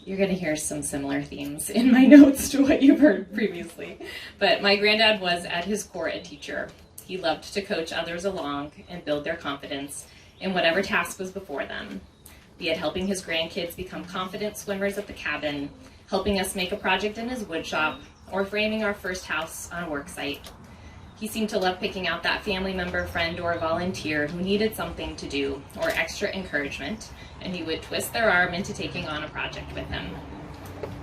You're going to hear some similar themes in my notes to what you've heard previously, but my granddad was at his core a teacher. He loved to coach others along and build their confidence in whatever task was before them, be it helping his grandkids become confident swimmers at the cabin, helping us make a project in his woodshop, or framing our first house on a work site. He seemed to love picking out that family member, friend, or volunteer who needed something to do or extra encouragement, and he would twist their arm into taking on a project with him.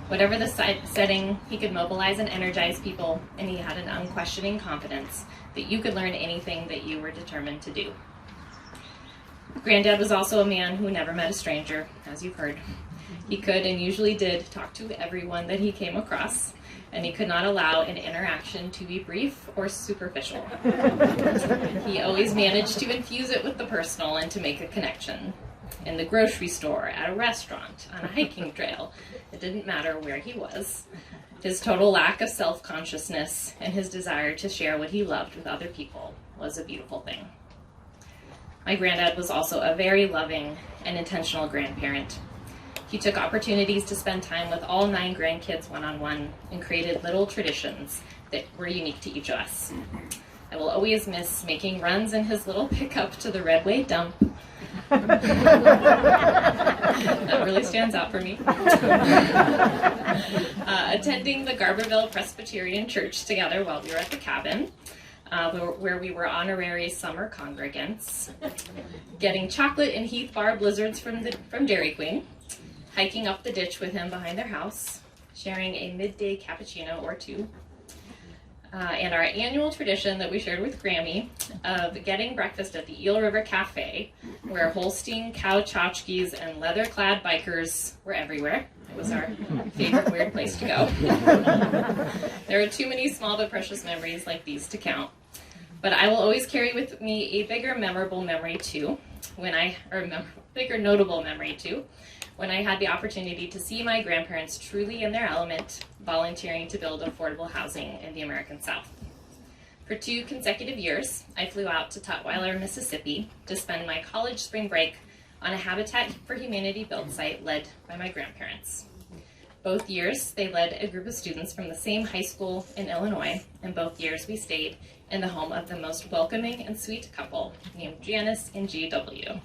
Whatever the setting, he could mobilize and energize people, and he had an unquestioning confidence that you could learn anything that you were determined to do. Granddad was also a man who never met a stranger, as you've heard. He could and usually did talk to everyone that he came across, and he could not allow an interaction to be brief or superficial. He always managed to infuse it with the personal and to make a connection. In the grocery store, at a restaurant, on a hiking trail, it didn't matter where he was. His total lack of self-consciousness and his desire to share what he loved with other people was a beautiful thing. My granddad was also a very loving and intentional grandparent. He took opportunities to spend time with all 9 grandkids one-on-one and created little traditions that were unique to each of us. I will always miss making runs in his little pickup to the Redway dump. That really stands out for me. Attending the Garberville Presbyterian Church together while we were at the cabin, where we were honorary summer congregants. Getting chocolate and Heath Bar blizzards from Dairy Queen. Hiking up the ditch with him behind their house, sharing a midday cappuccino or 2, and our annual tradition that we shared with Grammy of getting breakfast at the Eel River Cafe, where Holstein cow tchotchkes and leather-clad bikers were everywhere. It was our favorite weird place to go. There are too many small but precious memories like these to count, but I will always carry with me a bigger memorable memory too, bigger notable memory too, when I had the opportunity to see my grandparents truly in their element, volunteering to build affordable housing in the American South. For 2 consecutive years, I flew out to Tutwiler, Mississippi to spend my college spring break on a Habitat for Humanity build site led by my grandparents. Both years, they led a group of students from the same high school in Illinois, and both years we stayed in the home of the most welcoming and sweet couple named Janice and G.W.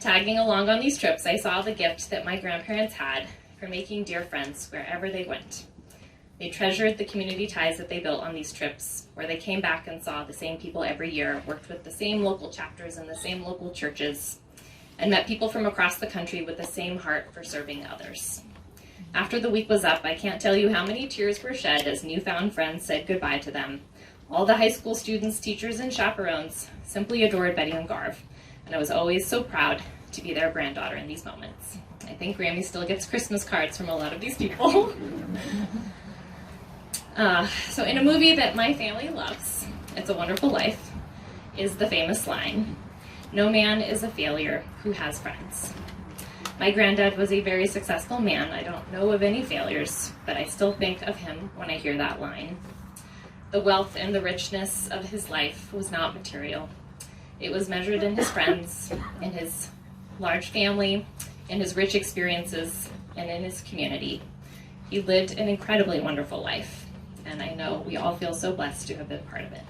Tagging along on these trips, I saw the gift that my grandparents had for making dear friends wherever they went. They treasured the community ties that they built on these trips, where they came back and saw the same people every year, worked with the same local chapters and the same local churches, and met people from across the country with the same heart for serving others. After the week was up, I can't tell you how many tears were shed as newfound friends said goodbye to them. All the high school students, teachers, and chaperones simply adored Betty and Garv, and I was always so proud to be their granddaughter in these moments. I think Grammy still gets Christmas cards from a lot of these people. So in a movie that my family loves, It's a Wonderful Life, is the famous line, "No man is a failure who has friends." My granddad was a very successful man. I don't know of any failures, but I still think of him when I hear that line. The wealth and the richness of his life was not material. It was measured in his friends, in his large family, in his rich experiences, and in his community. He lived an incredibly wonderful life, and I know we all feel so blessed to have been part of it.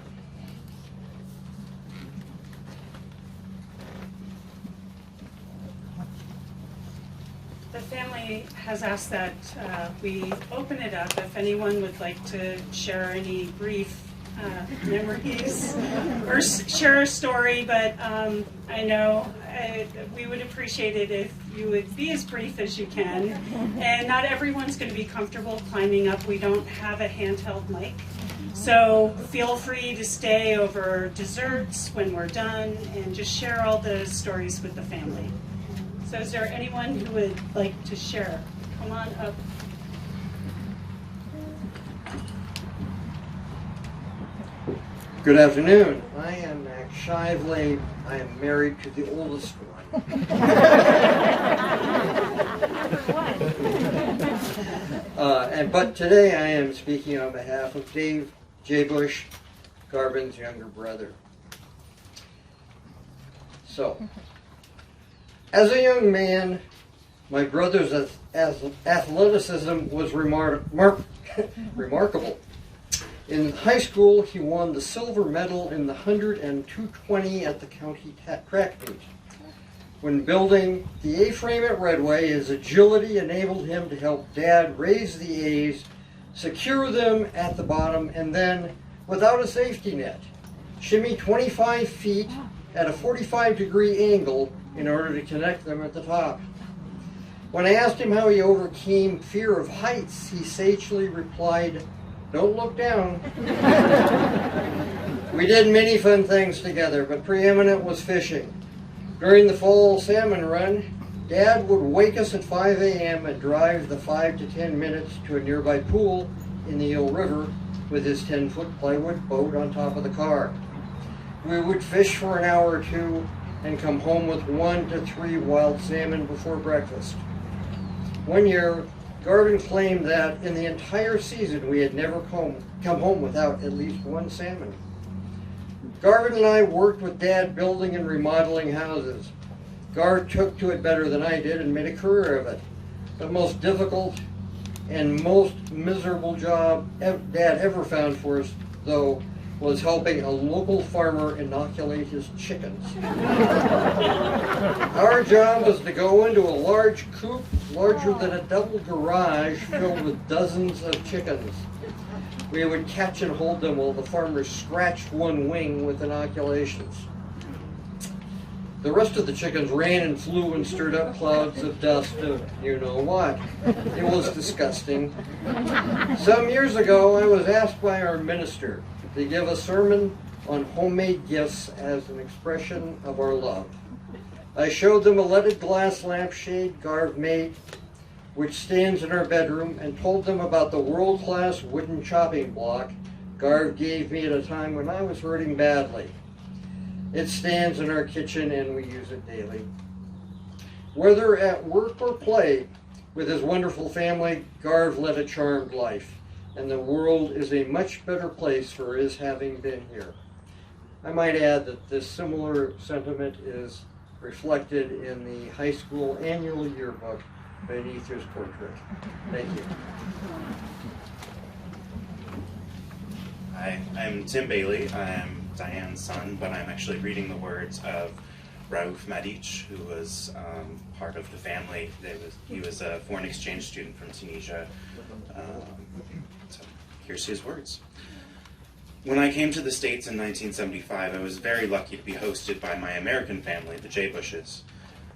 The family has asked that we open it up if anyone would like to share any brief memories or share a story, but I know we would appreciate it if you would be as brief as you can. And not everyone's going to be comfortable climbing up. We don't have a handheld mic. So feel free to stay over desserts when we're done and just share all the stories with the family. So is there anyone who would like to share? Come on up. Good afternoon. I am Max Shively. I am married to the oldest one. But today I am speaking on behalf of Dave Jabusch, Garvin's younger brother. So, as a young man, my brother's athleticism was remarkable. In high school, he won the silver medal in the 100 and 220 at the county track meet. When building the A-frame at Redway, his agility enabled him to help Dad raise the A's, secure them at the bottom, and then, without a safety net, shimmy 25 feet at a 45-degree angle in order to connect them at the top. When I asked him how he overcame fear of heights, he sagely replied, "Don't look down." We did many fun things together, but preeminent was fishing. During the fall salmon run, Dad would wake us at 5 a.m. and drive the 5 to 10 minutes to a nearby pool in the Eel River with his 10-foot plywood boat on top of the car. We would fish for an hour or two and come home with 1 to 3 wild salmon before breakfast. One year, Garvin claimed that in the entire season we had never come home without at least 1 salmon. Garvin and I worked with Dad building and remodeling houses. Gar took to it better than I did and made a career of it. The most difficult and most miserable job Dad ever found for us, though, was helping a local farmer inoculate his chickens. Our job was to go into a large coop, larger than a double garage, filled with dozens of chickens. We would catch and hold them while the farmer scratched one wing with inoculations. The rest of the chickens ran and flew and stirred up clouds of dust of you know what. It was disgusting. Some years ago, I was asked by our minister to give a sermon on homemade gifts as an expression of our love. I showed them a leaded glass lampshade Garv made, which stands in our bedroom, and told them about the world-class wooden chopping block Garv gave me at a time when I was hurting badly. It stands in our kitchen and we use it daily. Whether at work or play, with his wonderful family, Garv led a charmed life, and the world is a much better place for his having been here. I might add that this similar sentiment is reflected in the high school annual yearbook beneath his portrait. Thank you. Hi, I'm Tim Bailey. I'm Diane's son, but I'm actually reading the words of Rauf Madic, who was part of the family. He was a foreign exchange student from Tunisia. So here's his words. When I came to the States in 1975, I was very lucky to be hosted by my American family, the Jabusches.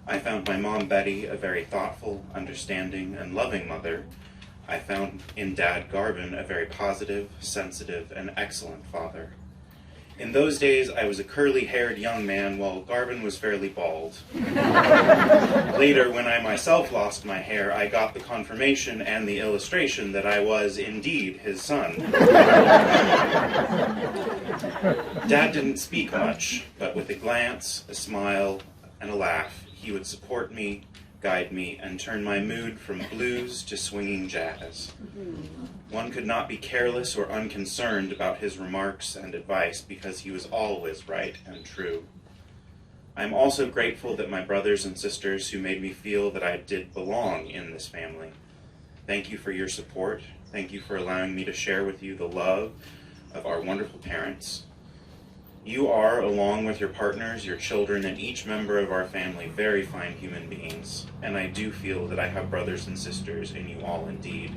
I found my mom, Betty, a very thoughtful, understanding, and loving mother. I found in Dad Garvin a very positive, sensitive, and excellent father. In those days, I was a curly-haired young man, while Garvin was fairly bald. Later, when I myself lost my hair, I got the confirmation and the illustration that I was indeed his son. Dad didn't speak much, but with a glance, a smile, and a laugh, he would support me, guide me, and turn my mood from blues to swinging jazz. One could not be careless or unconcerned about his remarks and advice because he was always right and true. I am also grateful that my brothers and sisters who made me feel that I did belong in this family. Thank you for your support. Thank you for allowing me to share with you the love of our wonderful parents. You are, along with your partners, your children, and each member of our family, very fine human beings, and I do feel that I have brothers and sisters in you all indeed.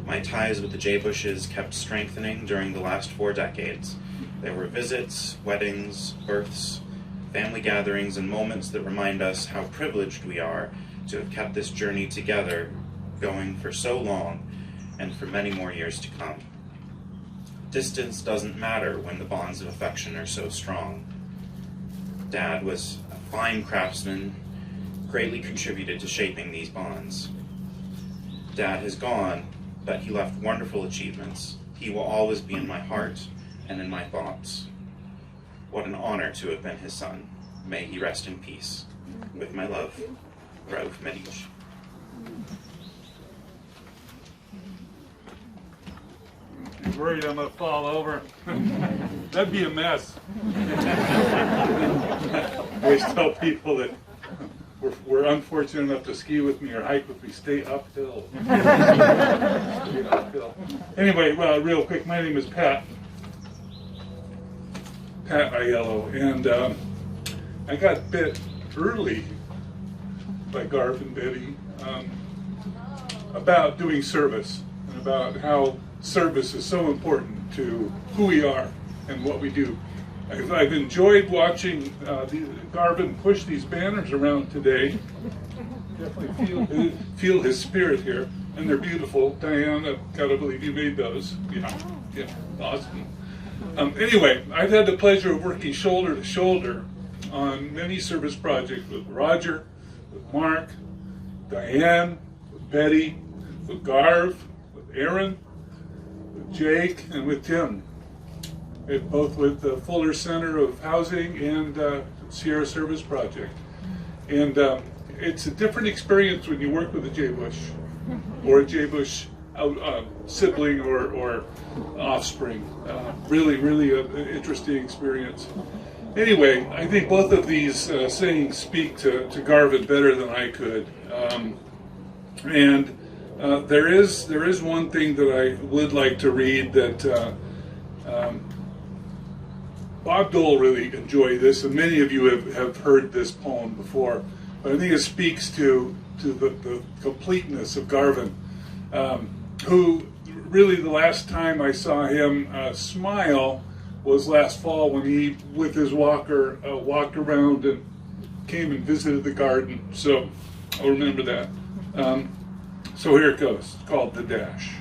My ties with the Jabusches kept strengthening during the last 4 decades. There were visits, weddings, births, family gatherings, and moments that remind us how privileged we are to have kept this journey together going for so long and for many more years to come. Distance doesn't matter when the bonds of affection are so strong. Dad was a fine craftsman, greatly contributed to shaping these bonds. Dad has gone, but he left wonderful achievements. He will always be in my heart and in my thoughts. What an honor to have been his son. May he rest in peace. With my love, Rauf Madic. You're worried I'm going to fall over? That'd be a mess. I always tell people that we're unfortunate enough to ski with me or hike with me, stay uphill. Stay uphill. Anyway, real quick, my name is Pat Aiello, and I got bit early by Garv and Betty about doing service and about how service is so important to who we are and what we do. I've enjoyed watching Garvin push these banners around today. Definitely feel his spirit here, and they're beautiful. Diane, I've got to believe you made those. Yeah, awesome. Anyway, I've had the pleasure of working shoulder to shoulder on many service projects with Roger, with Mark, Diane, with Betty, with Garv, with Aaron, with Jake, and with Tim. Both with the Fuller Center of Housing and Sierra Service Project. And it's a different experience when you work with a Jabusch or a Jabusch sibling or offspring. Really an interesting experience. Anyway, I think both of these sayings speak to Garvin better than I could. There is one thing that I would like to read that Bob Dole really enjoyed this, and many of you have heard this poem before, but I think it speaks to the completeness of Garvin, who really the last time I saw him smile was last fall when he, with his walker, walked around and came and visited the garden. So I'll remember that. So here it goes. It's called The Dash.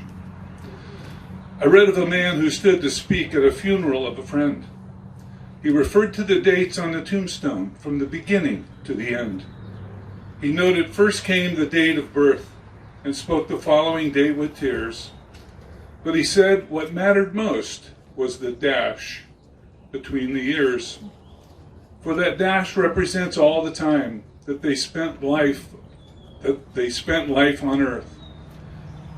I read of a man who stood to speak at a funeral of a friend. He referred to the dates on the tombstone from the beginning to the end. He noted first came the date of birth and spoke the following day with tears. But he said what mattered most was the dash between the years. For that dash represents all the time that they spent life on earth.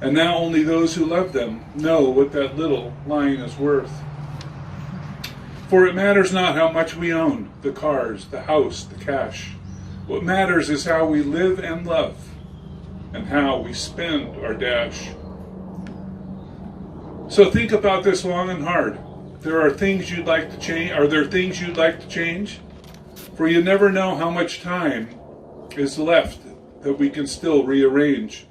And now only those who love them know what that little line is worth. For it matters not how much we own, the cars, the house, the cash. What matters is how we live and love, and how we spend our dash. So think about this long and hard. Are there things you'd like to change? For you never know how much time is left that we can still rearrange.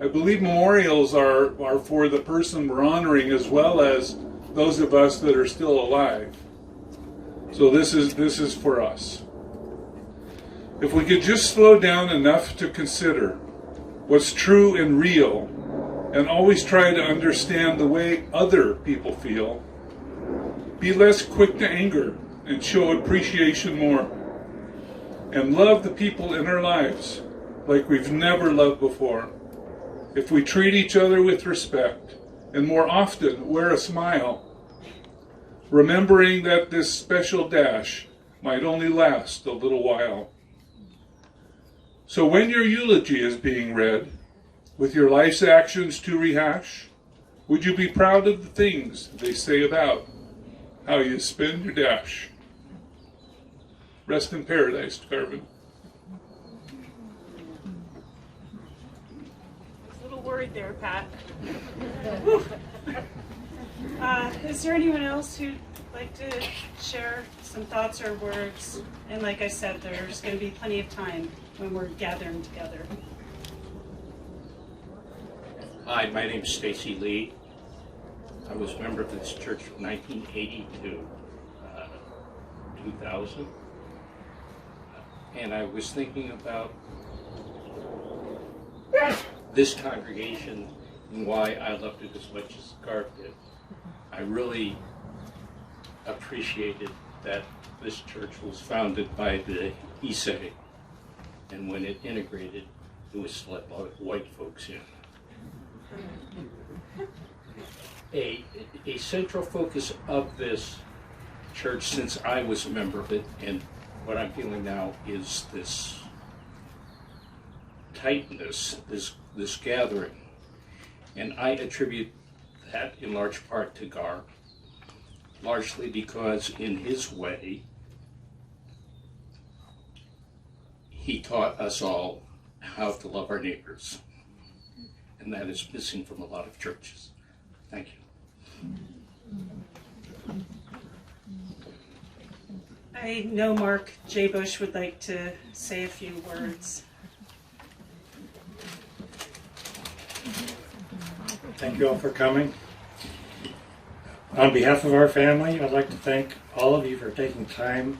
I believe memorials are for the person we're honoring as well as those of us that are still alive. So this is for us. If we could just slow down enough to consider what's true and real, and always try to understand the way other people feel, be less quick to anger and show appreciation more, and love the people in our lives like we've never loved before. If we treat each other with respect, and more often wear a smile, remembering that this special dash might only last a little while. So when your eulogy is being read, with your life's actions to rehash, would you be proud of the things they say about how you spend your dash? Rest in paradise, Garvin. A little worried there, Pat. Is there anyone else who'd like to share some thoughts or words? And like I said, there's going to be plenty of time when we're gathering together. Hi, my name is Stacy Lee. I was a member of this church from 1980 to 2000. And I was thinking about this congregation and why I loved it as much as Garv did. I really appreciated that this church was founded by the Issei, and when it integrated, it was to let a lot of white folks in. A central focus of this church since I was a member of it, and what I'm feeling now, is this tightness, this gathering. And I attribute that in large part to Gar, largely because in his way, he taught us all how to love our neighbors. And that is missing from a lot of churches. Thank you. I know Mark Jabusch would like to say a few words. Thank you all for coming. On behalf of our family, I'd like to thank all of you for taking time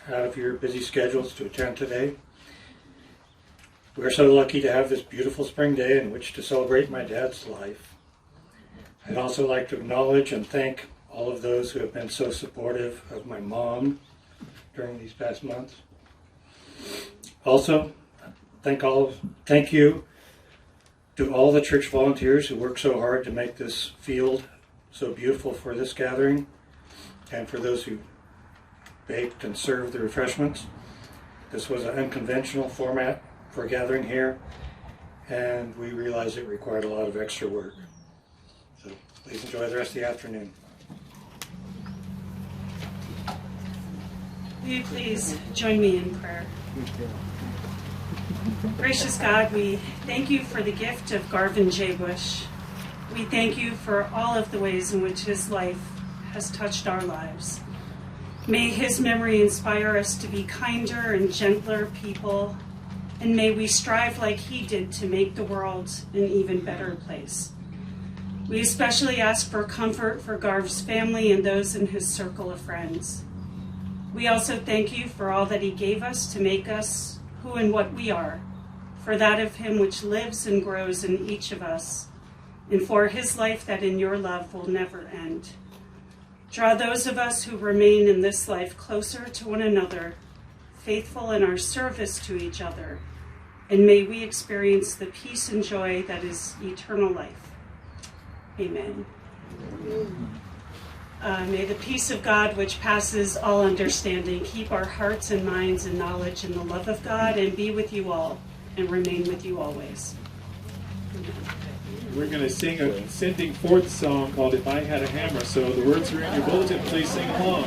out of your busy schedules to attend today. We're so lucky to have this beautiful spring day in which to celebrate my dad's life. I'd also like to acknowledge and thank all of those who have been so supportive of my mom, during these past months. Also, thank you to all the church volunteers who work so hard to make this field so beautiful for this gathering, and for those who baked and served the refreshments. This was an unconventional format for gathering here, and we realized it required a lot of extra work. So please enjoy the rest of the afternoon. Will you please join me in prayer? Gracious God, we thank you for the gift of Garvin Jabusch. We thank you for all of the ways in which his life has touched our lives. May his memory inspire us to be kinder and gentler people, and may we strive like he did to make the world an even better place. We especially ask for comfort for Garv's family and those in his circle of friends. We also thank you for all that he gave us to make us who and what we are, for that of him which lives and grows in each of us, and for his life that in your love will never end. Draw those of us who remain in this life closer to one another, faithful in our service to each other, and may we experience the peace and joy that is eternal life. Amen. May the peace of God, which passes all understanding, keep our hearts and minds in knowledge and the love of God, and be with you all, and remain with you always. Amen. We're going to sing a sending forth song called If I Had a Hammer. So the words are in your bulletin. Please sing along.